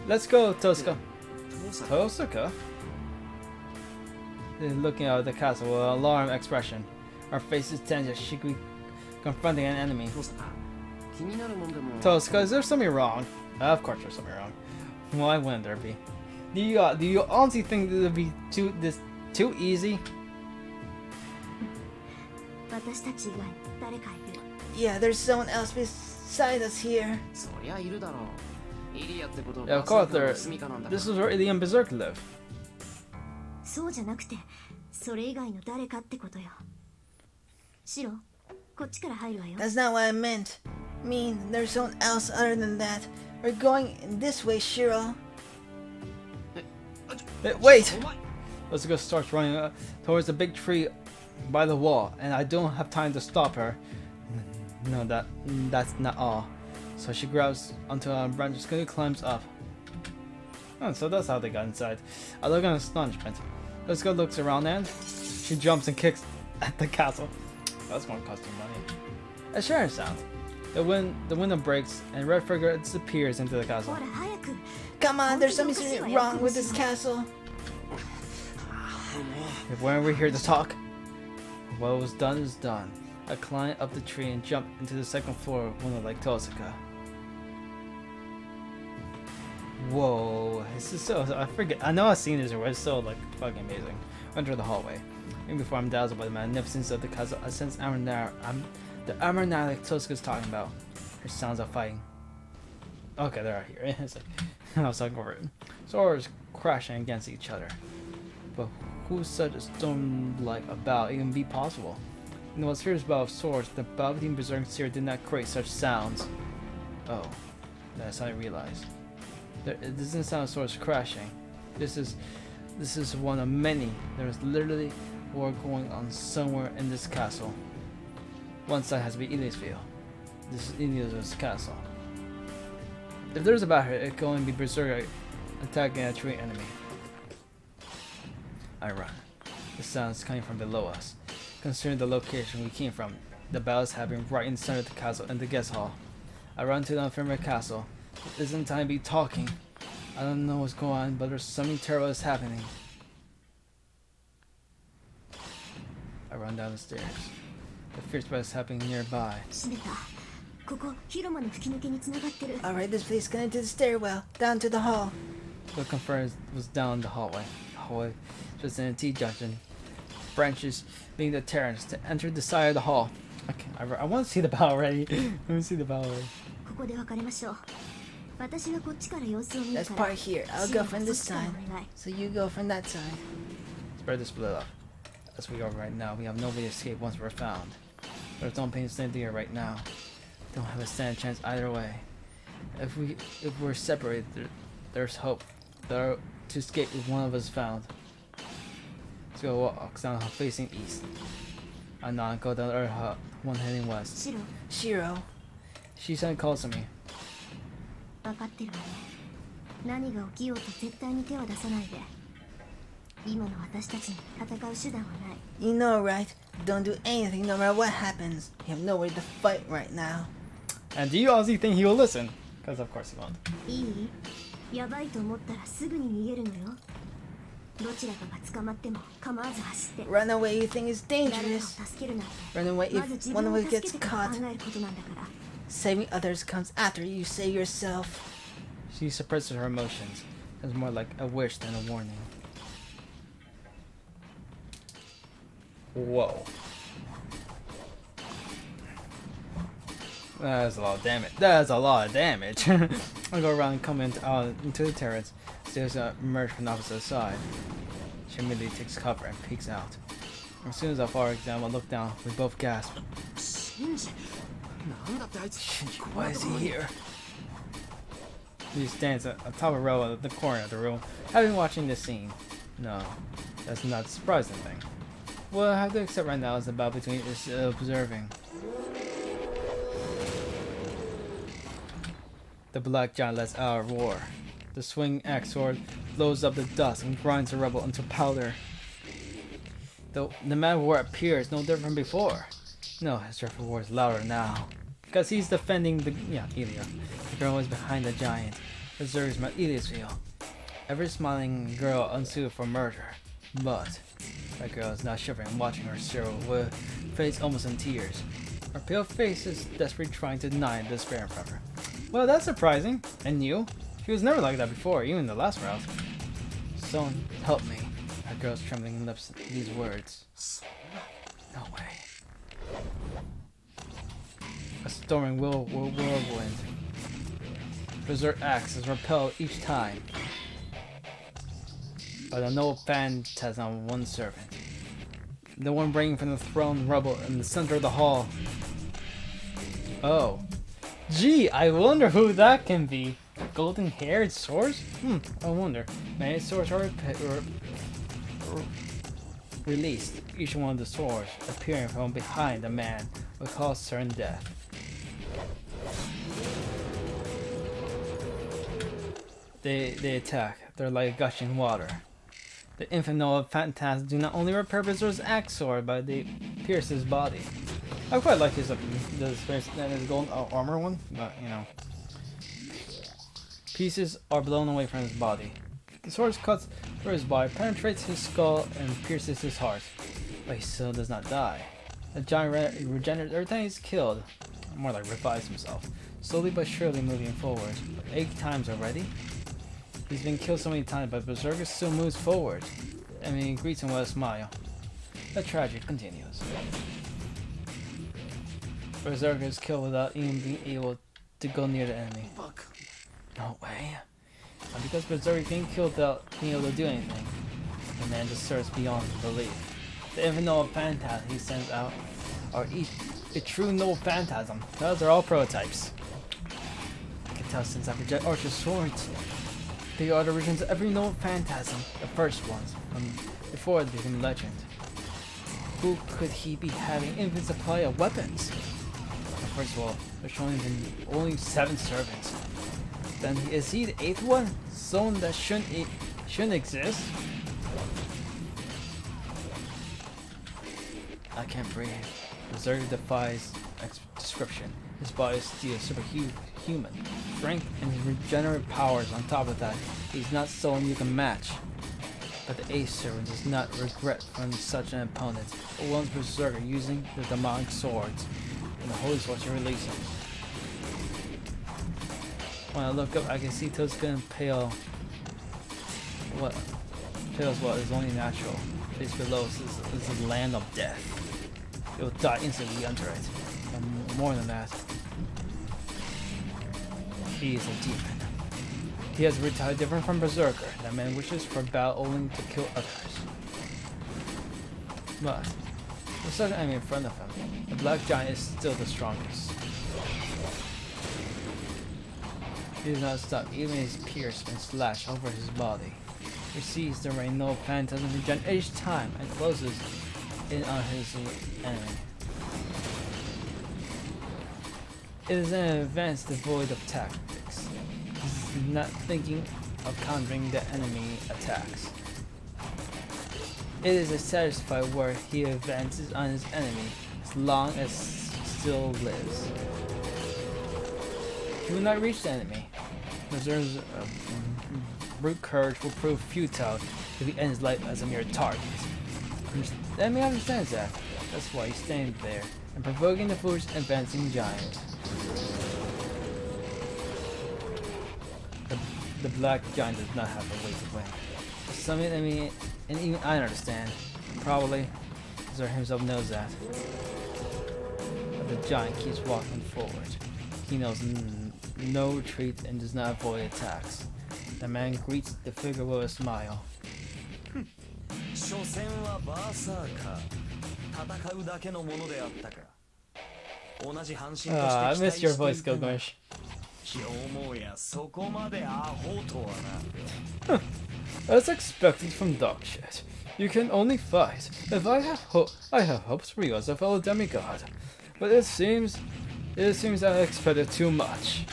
Let's go, Tosca. 父さん Tosca? Then looking out at the castle with an alarmed expression. Our faces tense as she could be confronting an enemy. 父さん気になるもんでも Tosca, is there something wrong? Of course there's something wrong. Why wouldn't there be? Do you honestly think this would be too easy? 私たち以外誰かいる。 Yeah, there's someone else beside us here. そりゃいるだろうイリアってこと Yeah, of course バ there. ーサーカーの住処なんだから This is where Ilian Berserker live. そうじゃなくて、それ以外の誰かってことよ。シロ、こっちから入るわよ。 That's not what I meant. I mean, there's someone else other than that. We're going this way, Shiro. Hey, wait! Bresearker starts running towards the big tree by the wall, and I don't have time to stop her. No, that's not all. So she grabs onto a branch and quickly climbs up. Oh, so that's how they got inside. I look in astonishment. Bresearker looks around and she jumps and kicks at the castle. That's gonna cost you money. A shattering sound. The window breaks and Red Figure disappears into the ほ castle. ら早く。 Come on, there's something seriously wrong with this castle. If when we're here to talk, what was done is done. I climbed up the tree and jumped into the second floor of one like Tosaka. Whoa, this is so, I forget, I know I've seen this before, it's so like fucking amazing. Enter the hallway. Even before I'm dazzled by the magnificence of the castle, I sense the armor now like Tosaka's talking about. Her sounds of fighting. Okay, they're out here. It's like, I was talking over it. Swords crashing against each other. But who said a storm like a battle even be possible? In the most fierce battle of swords, the battle between Berserk and Seer did not create such sounds. Oh, that's how I realized. It doesn't sound swords crashing. This is one of many. There is literally war going on somewhere in this castle. One side has to be Iliasville. This is Iliasville's castle. If there's a battle, it can only be Berserker attacking a tree enemy. I run. The sounds coming from below us. Considering the location we came from, the battle is happening right in the center of the castle in the guest hall. I run to the unfamiliar castle. It isn't time to be talking. I don't know what's going on, but there's something terrible that's happening. I run down the stairs. The fierce battle is happening nearby. 閉めた。ここ広間の吹き抜けに繋がってる。 Alright, this place connected to the stairwell, down to the hall. What confirmed was down the hallway. Hallway, just in a T-junction. Branches being the terrace to enter the side of the hall. Okay, I want to see the battle already. Let me see the battle already. ここで別れましょう。私はこっちから様子を見る Let's から。 part here. I'll go from this そっちから side. お願い。 So you go from that side. Spread the split up. As we are right now, we have no way to escape once we're found. There's no pain staying here right now. Don't have a stand chance either way. If we're separated, there's hope to escape if one of us is found. Let's go walk down facing east. I nod, go down the other hut, one heading west. シロ、 Shiro. She suddenly calls to me. 分かってるわね。何が起きようと絶対に手は出さないで。今の私たちに戦う手段はない。 You know, right? Don't do anything no matter what happens. You have no way to fight right now. And do you honestly think he will listen? Because of course he won't. いい？やばいと思ったらすぐに逃げるのよ。どちらかが捕まっても構わず走って。 Run away you think is 誰かを dangerous. 助けるなんて。 Run away まず if 自 one 分 of を us 助け gets てから caught. 考えることなんだから。 Saving others comes after you save yourself. She suppresses her emotions. It's more like a wish than a warning. Whoa. That's a lot of damage. That's a lot of damage. I go around and come into the terrace. Stairs emerge from the opposite side. She immediately takes cover and peeks out. As soon as I fall exam, I look down. We both gasp. Why is he here? He stands on top of a row at the corner of the room, having watching this scene. No, that's not the surprising thing. What I have to accept right now is the battle between is observing. The black giant lets out a roar. The swinging axe sword blows up the dust and grinds the rubble into powder. The man of war appears no different from before. No, his dreadful war is louder now. Because he's defending Ilia. The girl is behind the giant. Reserves my Iliasville. Every smiling girl unsuited for murder. But that girl is not shivering, watching her Shiro with face almost in tears. Her pale face is desperately trying to deny despair from her. Well, that's surprising. And new. She was never like that before, even in the last round. Someone help me. That girl's trembling lips these words. No way. A storming whirlwind. Berserk axe is repelled each time. But a noble phantasm on one servant. The one bringing from the throne rubble in the center of the hall. Oh. Gee, I wonder who that can be. Golden-haired swords? I wonder. Many swords are released. Each one of the swords appearing from behind a man will cause certain death. They attack. They're like gushing water. The infinite phantasms do not only repair Berserker's axe sword, but they pierce his body. I quite like his golden armor one, but you know. Pieces are blown away from his body. The sword cuts through his body, penetrates his skull, and pierces his heart. But he still does not die. The giant regenerates every time he's killed. More like revives himself. Slowly but surely moving forward. 8 times already. He's been killed so many times, but Berserker still moves forward. I mean, he greets him with a smile. The tragedy continues. Berserker is killed without even being able to go near the enemy. Fuck. No way. And because Berserker being killed without being able to do anything, the man just serves beyond belief. The infinite phantasm he sends out are each a true noble phantasm. Those are all prototypes. I can tell since I reject Archer's swords. They are the origins of every noble phantasm, the first ones, from before they became legend. Who could he be having infinite supply of weapons? Well, first of all, there's only 7 servants. Then is he the 8th one? Someone that shouldn't exist? I can't breathe. Berserker defies description. His body is still superhuman. Strength and his regenerative powers on top of that, he's not someone you can match. But the Ace servant does not regret from such an opponent. But once Berserker using the demonic swords and the holy swords to release him. When I look up, I can see Tosuke impale what is only natural. Place below is the land of death. It will die instantly under it. And more than that, he is a demon. He has retired different from Berserker. That man wishes for battle only to kill others. But with such an enemy in front of him, the Black Giant is still the strongest. He does not stop, even as he pierced and slashed over his body. He sees the rain no phantasm regen each time and closes in on his enemy. It is an advance devoid of tactics. He's not thinking of countering the enemy attacks. It is a satisfied where he advances on his enemy as long as he still lives. He will not reach the enemy. Berserker's brute courage will prove futile if he ends life as a mere target. The enemy understands that. That's why he's standing there and provoking the foolish advancing giant. The Black Giant does not have a way to win. Some enemy, and even I understand, probably Berserker himself knows that. But the giant keeps walking forward. He knows no retreat and does not avoid attacks. The man greets the figure with a smile. I missed your voice, Gilgamesh. As expected from dog shit. You can only fight. If I have hopes for you as a fellow demigod. But it seems I expected too much.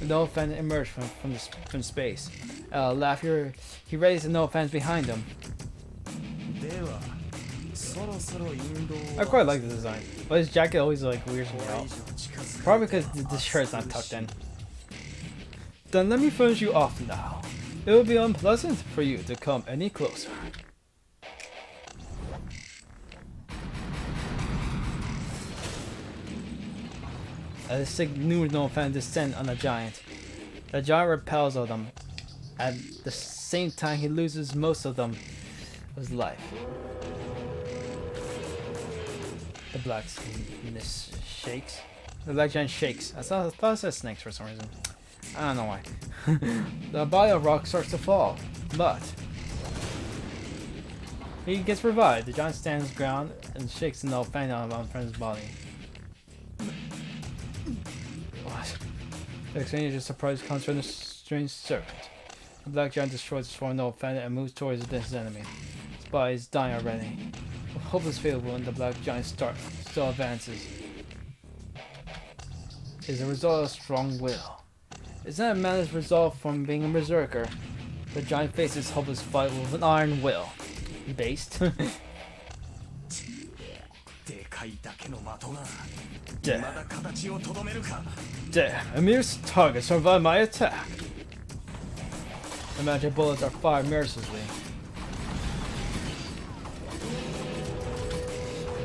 No fan emerged from space. Laugh here. He raised the no fans behind him. I quite like the design, but his jacket always like weirds me out. Probably because the shirt's not tucked in. Then let me finish you off now. It will be unpleasant for you to come any closer. As the sick new no fan descend on the giant, the giant repels of them. At the same time, he loses most of them of his life. The black shakes. The black giant shakes. I thought it said snakes for some reason. I don't know why. The body of rock starts to fall, but he gets revived. The giant stands ground and shakes the no fan out of his body. not. The exchange of surprise comes from the strange servant. The black giant destroys the swarm of Phantom and moves towards his enemy. His body is dying already. With hopeless failure when the black giant still advances. It is a result of strong will. It's not a man's resolve from being a berserker. The giant faces hopeless fight with an iron will. Based. でかいだけの的が Damn. まだ形をとどめるか Damn, a mere target survived my attack. The magic bullets are fired mercilessly.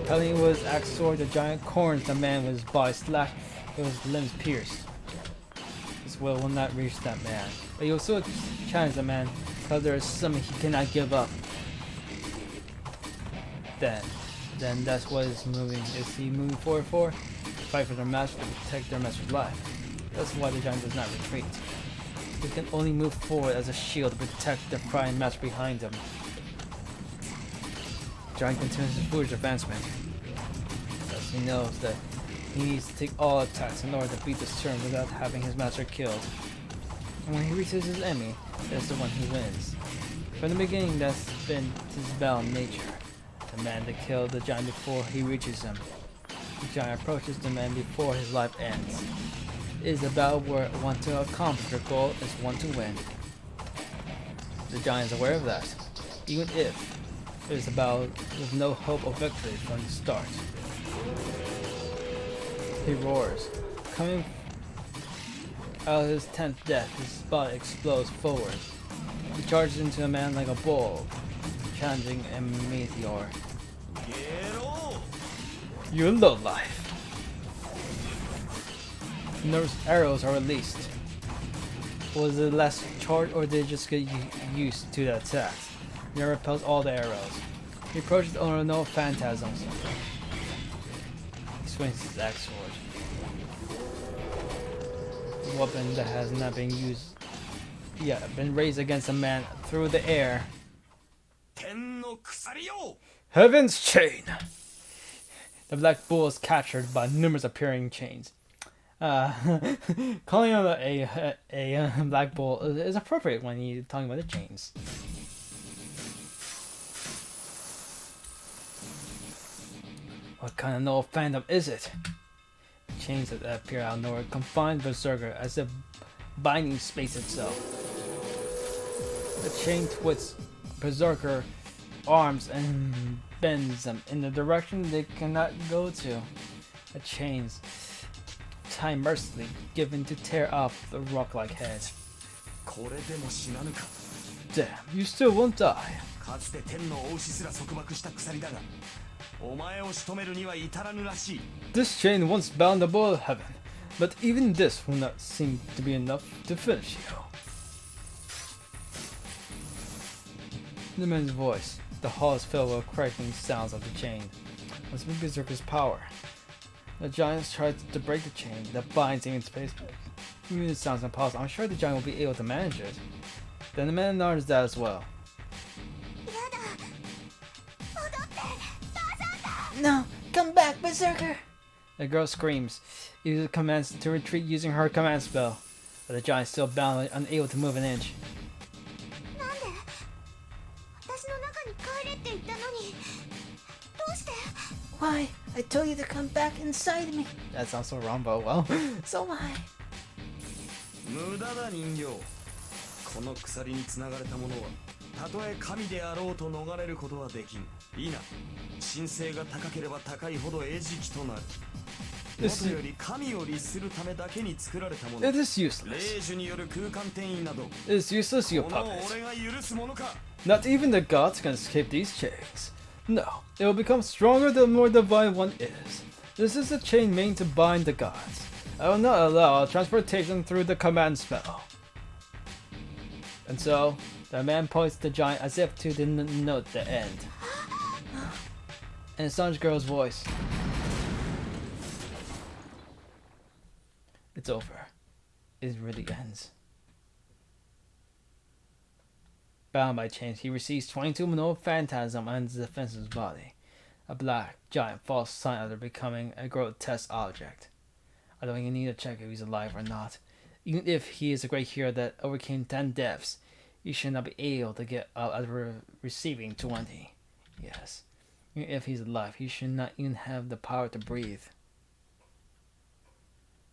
Pelling with his axe sword, the giant corns the man with his body slashed with his limbs pierced. His will not reach that man, but he will still challenge the man because there is something he cannot give up. Then that's what is moving. Is he moving forward for? Fight for their master to protect their master's life. That's why the giant does not retreat. He can only move forward as a shield to protect the prime master behind him. The giant continues his foolish advancement. Thus he knows that he needs to take all attacks in order to beat this turn without having his master killed. And when he reaches his enemy, that's the one he wins. From the beginning, that's been his bound nature. The man to kill the giant before he reaches him. The giant approaches the man before his life ends. It is a battle where one to accomplish their goal is one to win. The giant is aware of that, even if it is a battle with no hope of victory from the start. He roars, coming out of his 10th death, his body explodes forward. He charges into the man like a bull, challenging a meteor. You lowlife. Nervous arrows are released. Was it less charged or did it just get used to the attacks? He repels all the arrows. He approaches the owner of no phantasms. He swings his axe sword. A weapon that has not been used yet, been raised against a man through the air. 天の鎖よ Heaven's chain! The black bull is captured by numerous appearing chains. Calling him a black bull is appropriate when you're talking about the chains. What kind of no phantom is it? The chains that appear out of nowhere confine Bresearker as if binding space itself. The chain twists Bresearker arms and bends them in the direction they cannot go to. The chains tie mercilessly, given to tear off the rock-like head. これでも死なぬか Damn, you still won't die. かつて天の王子すら束縛した鎖だがお前を仕留めるには至らぬらしい This chain once bound the bull of heaven, but even this will not seem to be enough to finish you. The man's voice. The hall is filled with cracking sounds of the chain. Must be Berserker's power. The giant tries to break the chain that binds him in space. Even it sounds impossible. I'm sure the giant will be able to manage it. Then the man acknowledges that as well. No, come back, Berserker! The girl screams. Uses commands to retreat using her command spell. But the giant is still bound, unable to move an inch. Why? I told you to come back inside me. That sounds so wrong, but well. So why? 無駄だ人形この鎖につながれた者はたとえ神であろうと逃れることはできんいいな神性が高ければ高いほど餌食となるもとより神を律するためだけに作られたもの It is 霊 useless. 樹による空間転移など It is useless, you この puppet. 俺が許すものか Not even the gods can escape these chains. No, it will become stronger the more divine one is. This is a chain made to bind the gods. I will not allow transportation through the command spell. And so, the man points the giant as if to denote the end. An astonished girl's voice. It's over. It really ends. Bound by chains, he receives 22 Minoan phantasm on the defense of his body. A black giant falls silent after becoming a grotesque object. I don't even need to check if he's alive or not. Even if he is a great hero that overcame 10 deaths, he should not be able to get out of receiving 20. Yes. Even if he's alive, he should not even have the power to breathe.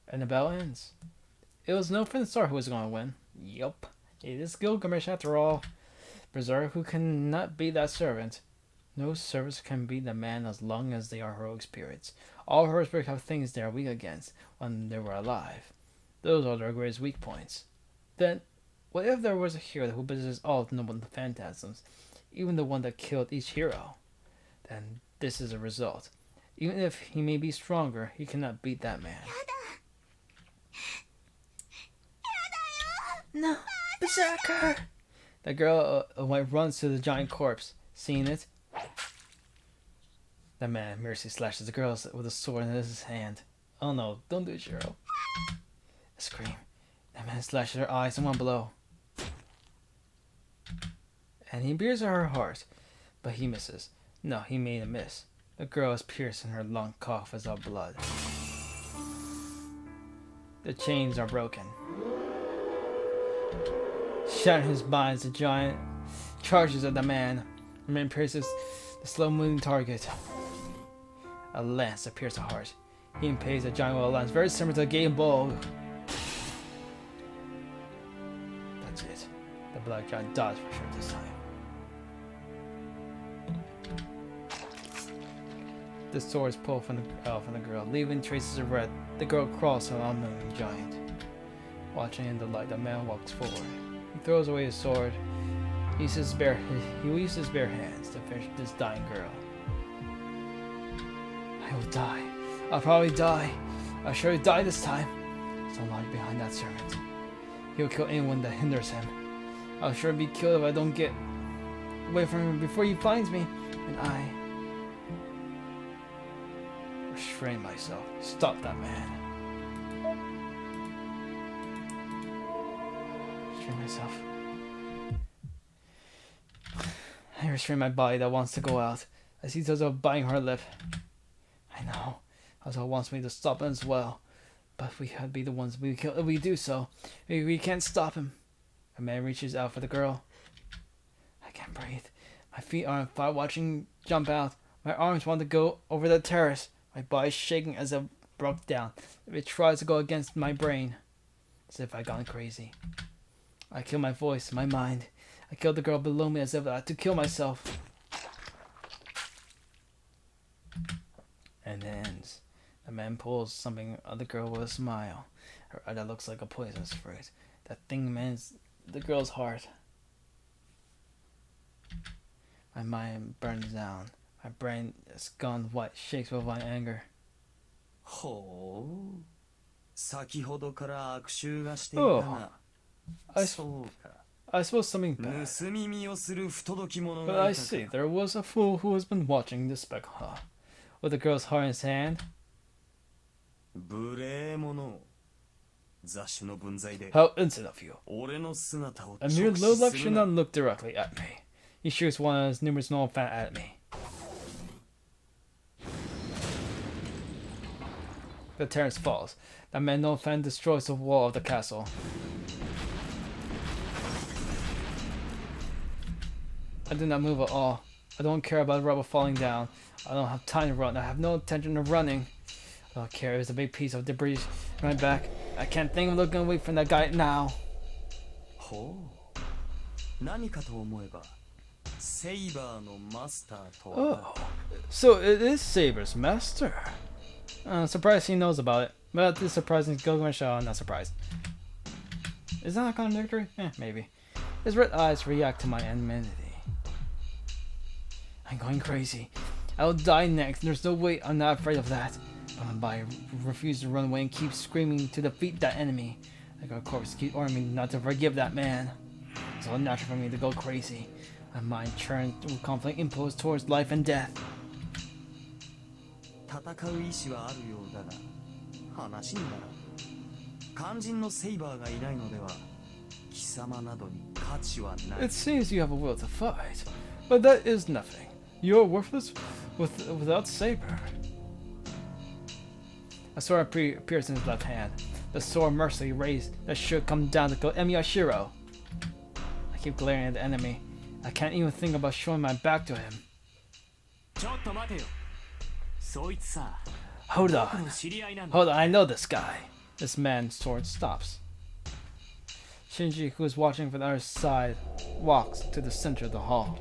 And the battle ends. It was no friend Star who was going to win. Yup. It is Gilgamesh after all. Bresearker who cannot be that servant. No servants can be the man as long as they are heroic spirits. All heroic spirits have things they are weak against when they were alive. Those are their greatest weak points. Then, what if there was a hero who possesses all the noble phantasms, even the one that killed each hero? Then this is a result. Even if he may be stronger, he cannot beat that man. No, Berserker! The girl runs to the giant corpse. Seeing it, the man mercy slashes the girl with a sword in his hand. Oh no, don't do it, Shiro. A scream. The man slashes her eyes in one blow. And he pierces her heart, but he misses. No, he made a miss. The girl is pierced and her lung coughs out blood. The chains are broken. Shattering his binds, the giant charges at the man. The man pierces the slow-moving target. A lance that pierces the heart. He impales the giant with a lance, very similar to a game bow. That's it. The black giant dies for sure this time. The sword is pulled from the girl, leaving traces of red. The girl crawls to the unknown giant. Watching in the light, the man walks forward. He throws away his sword. He uses his bare hands to finish this dying girl. I will die. I'll probably die. I'll surely die this time. So large behind that servant. He'll kill anyone that hinders him. I'll sure be killed if I don't get away from him before he finds me. And I restrain myself. Stop that man. Restrain myself. I restrain my body that wants to go out. I see Tozo biting her lip. I know. Tozo wants me to stop him as well. But we had to be the ones we kill if we do so. We can't stop him. A man reaches out for the girl. I can't breathe. My feet are on fire watching jump out. My arms want to go over the terrace. My body is shaking as if broke down. If it tries to go against my brain. As if I'd gone crazy. I kill my voice, my mind. I killed the girl below me as if I had to kill myself. And it ends. The man pulls something on the girl with a smile. Her eye that looks like a poisonous fruit. That thing mends the girl's heart. My mind burns down. My brain is gone white, shakes with my anger. ほう。先ほどから悪臭がしていたが。そうか。I suppose something bad. 盗み見をする不届き者 But が I いたか。 see, there was a fool who has been watching this spectacle. With the girl's heart in his hand. 無礼者。雑種の分際で。 How insolent of you. 俺の姿を A 直 mere 視 lowlife す should るな。 not look directly at me. He shoots one of his numerous normal fan at me. The terrace falls. The man no fan destroys the wall of the castle. I do not move at all. I don't care about rubble falling down. I don't have time to run. I have no intention of running. I don't care. There's a big piece of debris in my back. I can't think of looking away from that guy now. ほう。何かと思えば、セイバーのマスターとは。 Oh, so it is Saber's master. Surprised he knows about it. But this surprising Gilgamesh, not surprised. Is that a contradictory? Maybe. His red eyes react to my enmity. I'm going crazy. I will die next. There's no way I'm not afraid of that. But my body refuses to run away and keeps screaming to defeat that enemy. Like a corpse keeps ordering me not to forgive that man. It's all natural for me to go crazy. My mind churns with conflict impulse towards life and death. 戦う意志はあるようだが、話にならん。肝心のセイバーがいないのでは、貴様などに価値はない。 It seems you have a will to fight, but that is nothing. You are worthless without Saber. A sword appears in his left hand. The sword mercilessly raised that should come down to kill Emiyashiro. I keep glaring at the enemy. I can't even think about showing my back to him. ちょっと待てよ。そいつさ、 Hold 僕 on. の知り合いなんだ。 Hold on, I know this guy. This man's sword stops. Shinji, who is watching from the other side, walks to the center of the hall.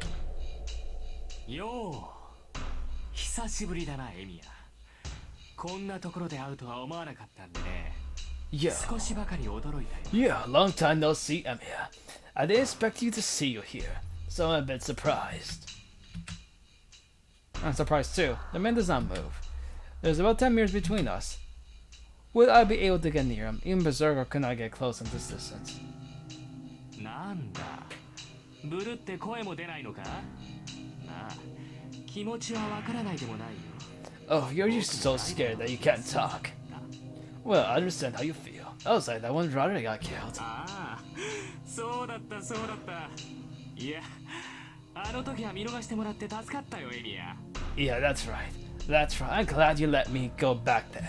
よう、久しぶりだな、エミヤ。こんなところで会うとは思わなかったんでね。 Yo. 少しばかり驚いたよ。 Yeah, long time no see, Emiya. I didn't expect you to see you here, so I'm a bit surprised. I'm surprised too. The man does not move. There's about 10 meters between us. Would I be able to get near him? Even Bresearker could not get close in this distance. なんだ、ブルって声も出ないのか？なあ、気持ちはわからないでもないよ。 Oh, you're just so scared that you can't talk. Well, I understand how you feel. I was like that when Ryder got killed. ああ、そうだったそうだった。いや、あの時は見逃してもらって助かったよ、エミヤ。 Yeah, that's right. That's right. I'm glad you let me go back then.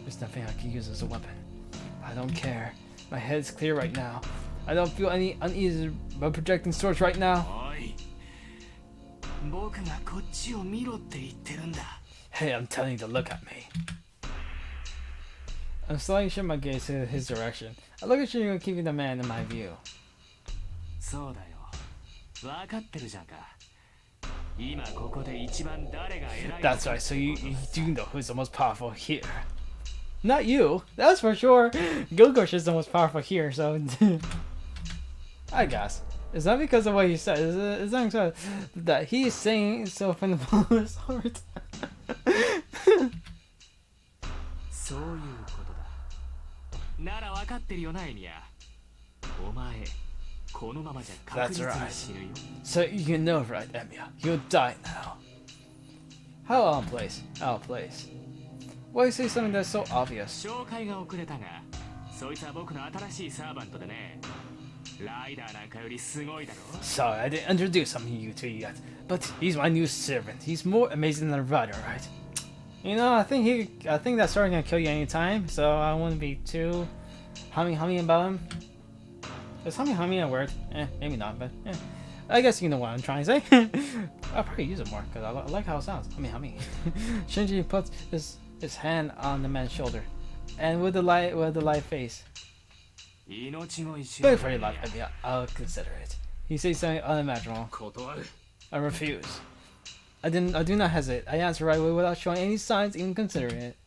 There's nothing I can use as a weapon. I don't care. My head's clear right now. I don't feel any uneasy about projecting swords right now. おい、僕がこっちを見ろって言ってるんだ。 Hey, I'm telling you to look at me. I'm slowly shifting my gaze to his direction. I look at you, keeping the man in my view. そうだよ。わかってるじゃんか。今ここで一番誰が偉い。 That's right, so you do know who's the most powerful here. Not you, that's for sure. Gilgamesh is the most powerful here, so... I guess. It's not because of what he said. It's not because that he's saying so from the bottom of his heart. そういうことだ。なら分かってるよな、エミヤ。お前、このままじゃ確実に死ぬよ。 So you know, right, Emiya? You'll die now. How out of place. Out of place. Why you say something that's so obvious? 紹介が遅れたが、そいつは僕の新しいサーバントでね。ライダーなんかよりすごいだろ。 Sorry, I didn't introduce him to you two yet, but he's my new servant. He's more amazing than a rider, right? You know, I think that sword gonna kill you anytime, so I wouldn't be too humming about him. Is humming a word? Maybe not, but I guess you know what I'm trying to say. I'll probably use it more because I like how it sounds. Humming. Shinji puts his hand on the man's shoulder, and with the light face. 命乞いし Wait for your life, Emiya. I'll consider it. He says something unimaginable. 断る。 I refuse. I do not hesitate. I answer right away without showing any signs, even considering it.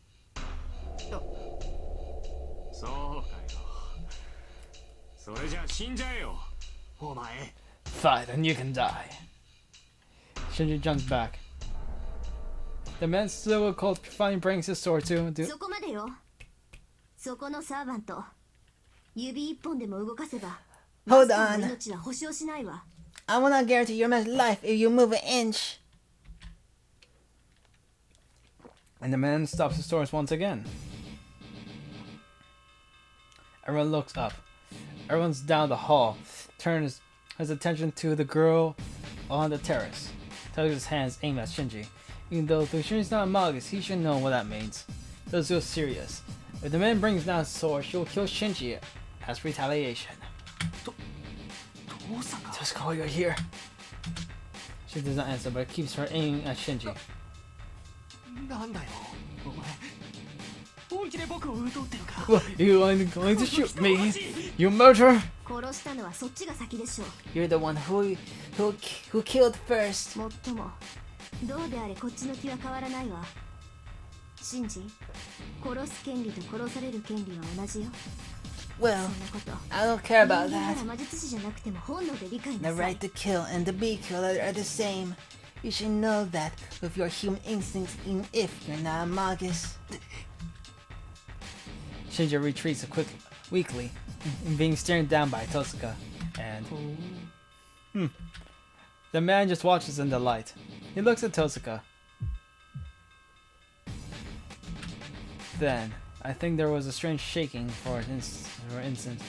そうかよ。それじゃあ死んじゃえよ。お前。 Fine, then you can die. Shinji jumps back. The man still cold finally brings his sword to. そこまでよ。そこのサーバント。指一本でも動かせば、 Hold マスターの on. 命は保証しないわ。 I will not guarantee your man's life if you move an inch. And the man stops his sword once again. Everyone looks up. Everyone's down the hall. Turns his attention to the girl on the terrace. Tugs his hands aim at Shinji. Even though Shinji's not a magus, he should know what that means. Does feel serious. If the man brings down his sword, she will kill Shinji as retaliation. 父さんか。 Just call you're here. She does not answer, but keeps her aiming at Shinji. なんだよ、お前。本気で僕を撃とうってのか。 What, you are going to shoot me? You murderer! 殺したのはそっちが先でしょう。 You're the one who killed first. もっとも、どうであれこっちの気は変わらないわ。シンジ、殺す権利と殺される権利は同じよ。 Well, そんなこと。 I don't care 人 about 間な that. ら魔術師じゃなくても本能で理解 The なさい right。to kill and to be killed are the same. You should know that with your human instincts, even if you're not a magus. Shinji retreats weakly, being stared down by Tosuka, and the man just watches in delight. He looks at Tosuka. Then, I think there was a strange shaking for an instant.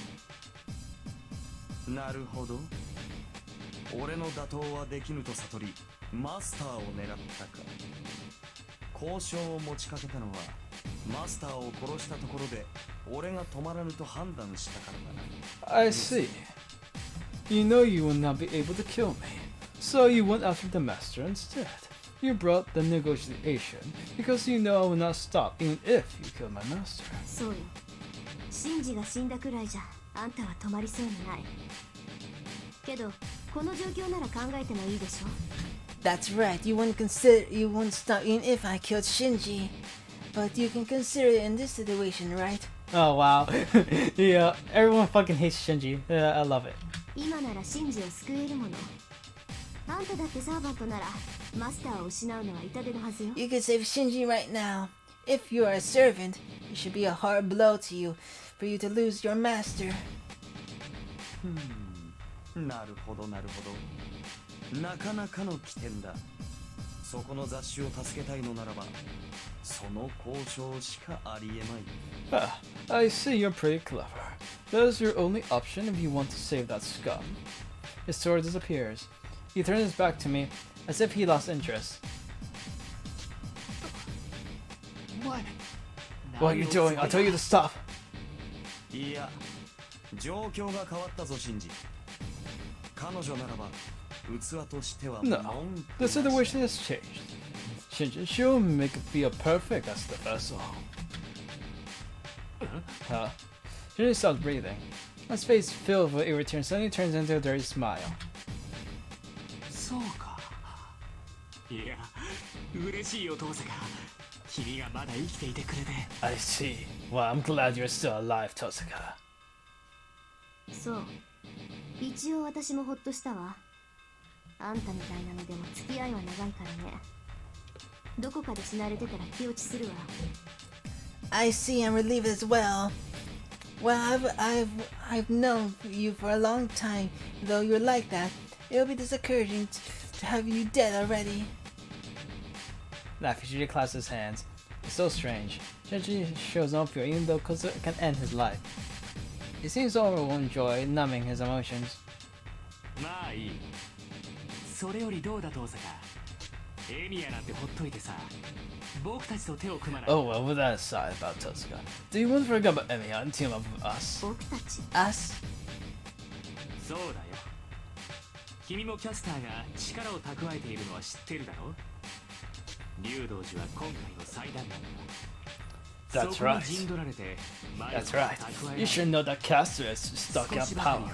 なるほど。俺の打倒はできぬと悟り、マスターを狙ったか。交渉を持ちかけたのはマスターを殺したところで俺が止まらぬと判断したからだな。 I see. You know you will not be able to kill me, so you went after the master instead. You brought the negotiation because you know I will not stop even if you kill my master. そうよ。シンジが死んだくらいじゃあんたは止まりそうにない。けどこの状況なら考えてもいいでしょ。 That's right, you won't stop even if I killed Shinji. But you can consider it in this situation, right? Oh wow. Yeah, everyone fucking hates Shinji. I love it. 今ならシンジを救えるもの。あんただってサーバントならマスターを失うのは痛手のはずよ。 You can save Shinji right now. If you are a servant, it should be a hard blow to you for you to lose your master. なるほどなるほど。なかなかの起点だ。そこの雑種を助けたいのならばその交渉しかありえまい。 Ah, I see you're pretty clever. That is your only option if you want to save that scum. His sword disappears. He turns his back to me as if he lost interest. What? What are you doing? I'll tell you to stop. いや、状況が変わったぞシンジ。彼女ならば器としては No, 文句 the なしだ。 situation has changed. Shinji, she'll make it be a perfect as the vessel. Huh? Shinji stops breathing. His face filled with irritation suddenly turns into a dirty smile. そうか。いや、嬉しいよ、遠坂。君がまだ生きていてくれて。I see. Well, I'm glad you're still alive, Tosaka. そう。一応私もほっとしたわ。あんたみたいなのでも付き合いは長いからね。どこかで死なれてたら気落ちするわ。I see, I'm relieved as well. Well, I've known you for a long time. Though you're like that, it'll be discouraging to have you dead already. Laughing, Shinji clasps his hands. It's so strange. Shinji shows no fear even though Kozuka can end his life. He seems to enjoy numbing his emotions. まあいい。それよりどうだ、遠坂。エミヤなんてほっといてさ。僕たちと手を組まない。 Oh well, with that aside about Tosaka, do you want to forget about Emiya and team up with us? 僕たち。 Us? そうだよ。君もキャスターが力を蓄えているのは知ってるだろ。竜道寺は今回の最大なんだ。 That's そこに right. 陣取られて、That's right. You should know that Caster is stuck up power.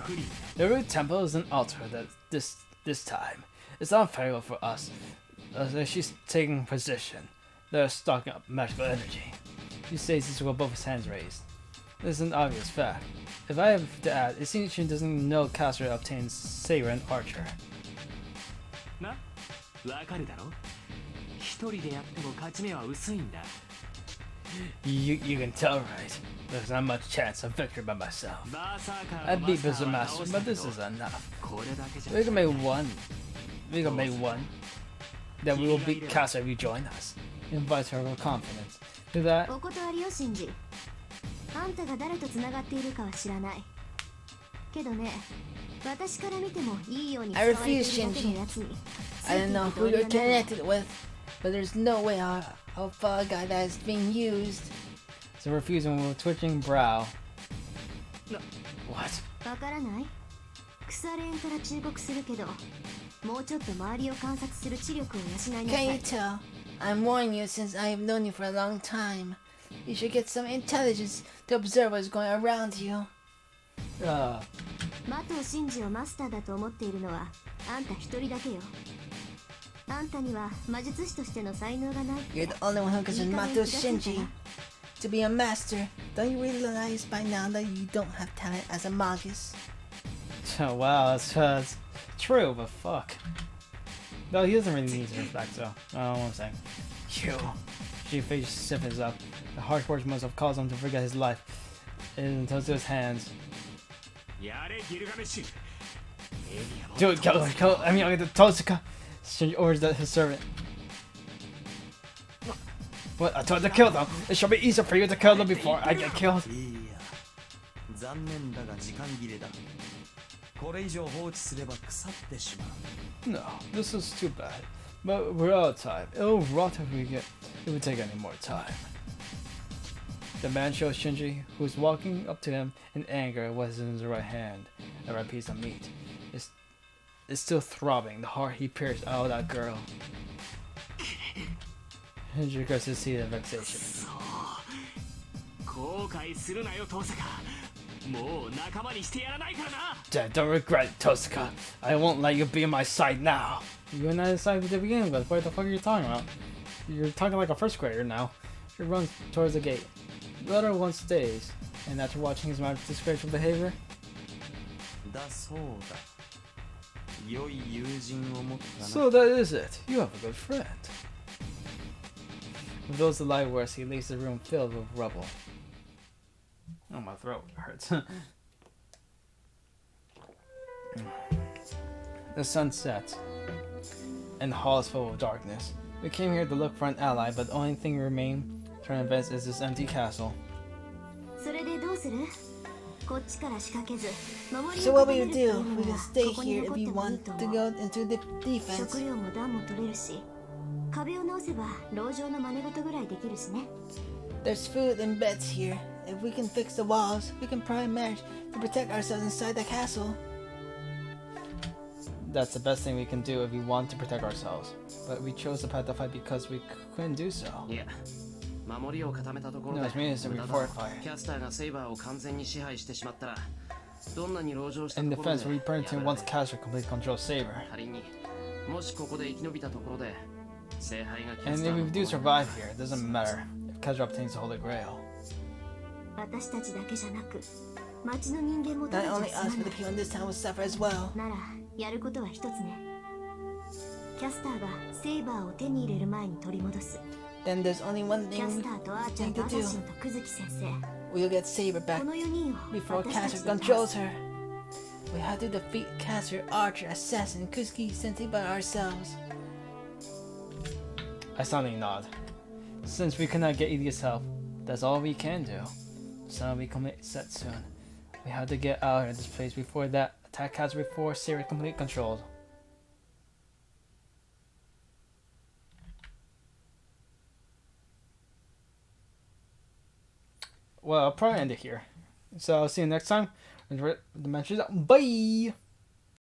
The root temple is an altar that this time. It's unfair for us. She's taking position. They're stocking up magical energy. He says this with both his hands raised. This is an obvious fact. If I have to add, it seems she doesn't know Caster obtains Saber and Archer. な、わかるだろ。一人でやっても勝ち目は薄いんだ。You can tell, right? There's not much chance of victory by myself. バーサーカー I'd の beat マスタ Berserk ーは Master, 倒した but け this ど is enough. これだけじゃ We can make one. We can make one. Then we will beat Caster if you join us. Invites her with confidence. Do that. お断りよ、シンジ。あんたが誰と繋がっているかは知らない。けどね、私から見てもいいように使われているだけのやつに。 I don't know who you're connected with, but there's no way I'll follow a guy that is being used. So refusing with a twitching brow. No. What? わからない？腐れ縁から忠告するけど、もうちょっと周りを観察する知力を養いなさ Can you い。 tell? I'm warning you since I have known you for a long time. You should get some intelligence to observe what's going around you. マトシンジをマスターだと思っているのはあんた一人だけよ。あんたには魔術師としての才能がない。 You're the only one who considers Mato Shinji to be a master. Don't you realize by now that you don't have talent as a magus? Oh, wow, that's true, but fuck. No, he doesn't really need to respect, so I don't know what I'm saying. You. She face stiffens up. The harsh words must have caused him to forget his life. And turns to his hands. やれ、ギルガメッシュ。エミヤも Dude, kill him. I mean, the Tosaka. Shinji orders that his servant. What? I told you to kill them. It should be easier for you to kill them before I get killed. いや、残念だが時間切れだ。これ以上放置すれば腐ってしまう。 No, this is too bad. But we're out of time. It'll rot if we get it would take any more time. The man shows Shinji, who's walking up to him in anger, what is in his right hand, a red piece of meat. It's still throbbing, the heart he pierced out of that girl. Shinji regrets his seat in vexation. 後悔するなよトサカ。もう仲間にしてやらないからな。 Dad, don't regret it, Tosaka. I won't let you be on my side now. You were not inside at the beginning, but what the fuck are you talking about? You're talking like a first grader now. She runs towards the gate. The other one stays, and after watching his mother's disgraceful behavior, だそうだ。良い友人を持ったな。 so that is it. You have a good friend. With those the light worse, he leaves the room filled with rubble. Oh, my throat hurts. The sun sets, and the hall is full of darkness. We came here to look for an ally, but the only thing remaining to invest is this empty castle. それでどうする？こっちから仕掛けず守り So を what 固 will め you るっていう do? の We な can ら stay ここに here 残 if って you もいい want と to 思 go う。 into the defense. 食料も暖も取れるし、壁を直せば籠城の真似事ぐらいできるしね。There's food and beds here. If we can fix the walls, we can probably manage to protect ourselves inside the castle. That's the best thing we can do if we want to protect ourselves. But we chose the path to fight because we couldn't do so. いや、守りを固めたところ No, で it's means to 無駄 be だ。 fortified. キャスターがセイバーを完全に支配してしまったら、どんなに籠城した In ところ defense, で Reparenting once captured complete control Saber. 仮にもしここで生き延びたところで聖杯がキャ And スタ if ー we の do 方に survive here, it doesn't matter if Kazra obtains the Holy Grail. 私たちだけじゃなく、町の人間も食べ Not ちゃ only 済 us, ま but な the い。 people in this town will suffer as well. ならやることは一つね。キャスターがセイバーを手に入れる前に取り戻す。 Then there's only one キャ thing スターとアーチャーとアサシンとクズキ先生。 we'll get Saber こ back の4人を before 私た Caster ちで倒 controls す。 her. We have to defeat Caster, Archer, Assassin, Kusuki, Sensei by ourselves. I silently nod. Since we cannot get Idiot's help, that's all we can do. So we commit set soon. We have to get out of this place before that attack has before Sarah complete controlled. Well, I'll probably end it here. So I'll see you next time. Bye!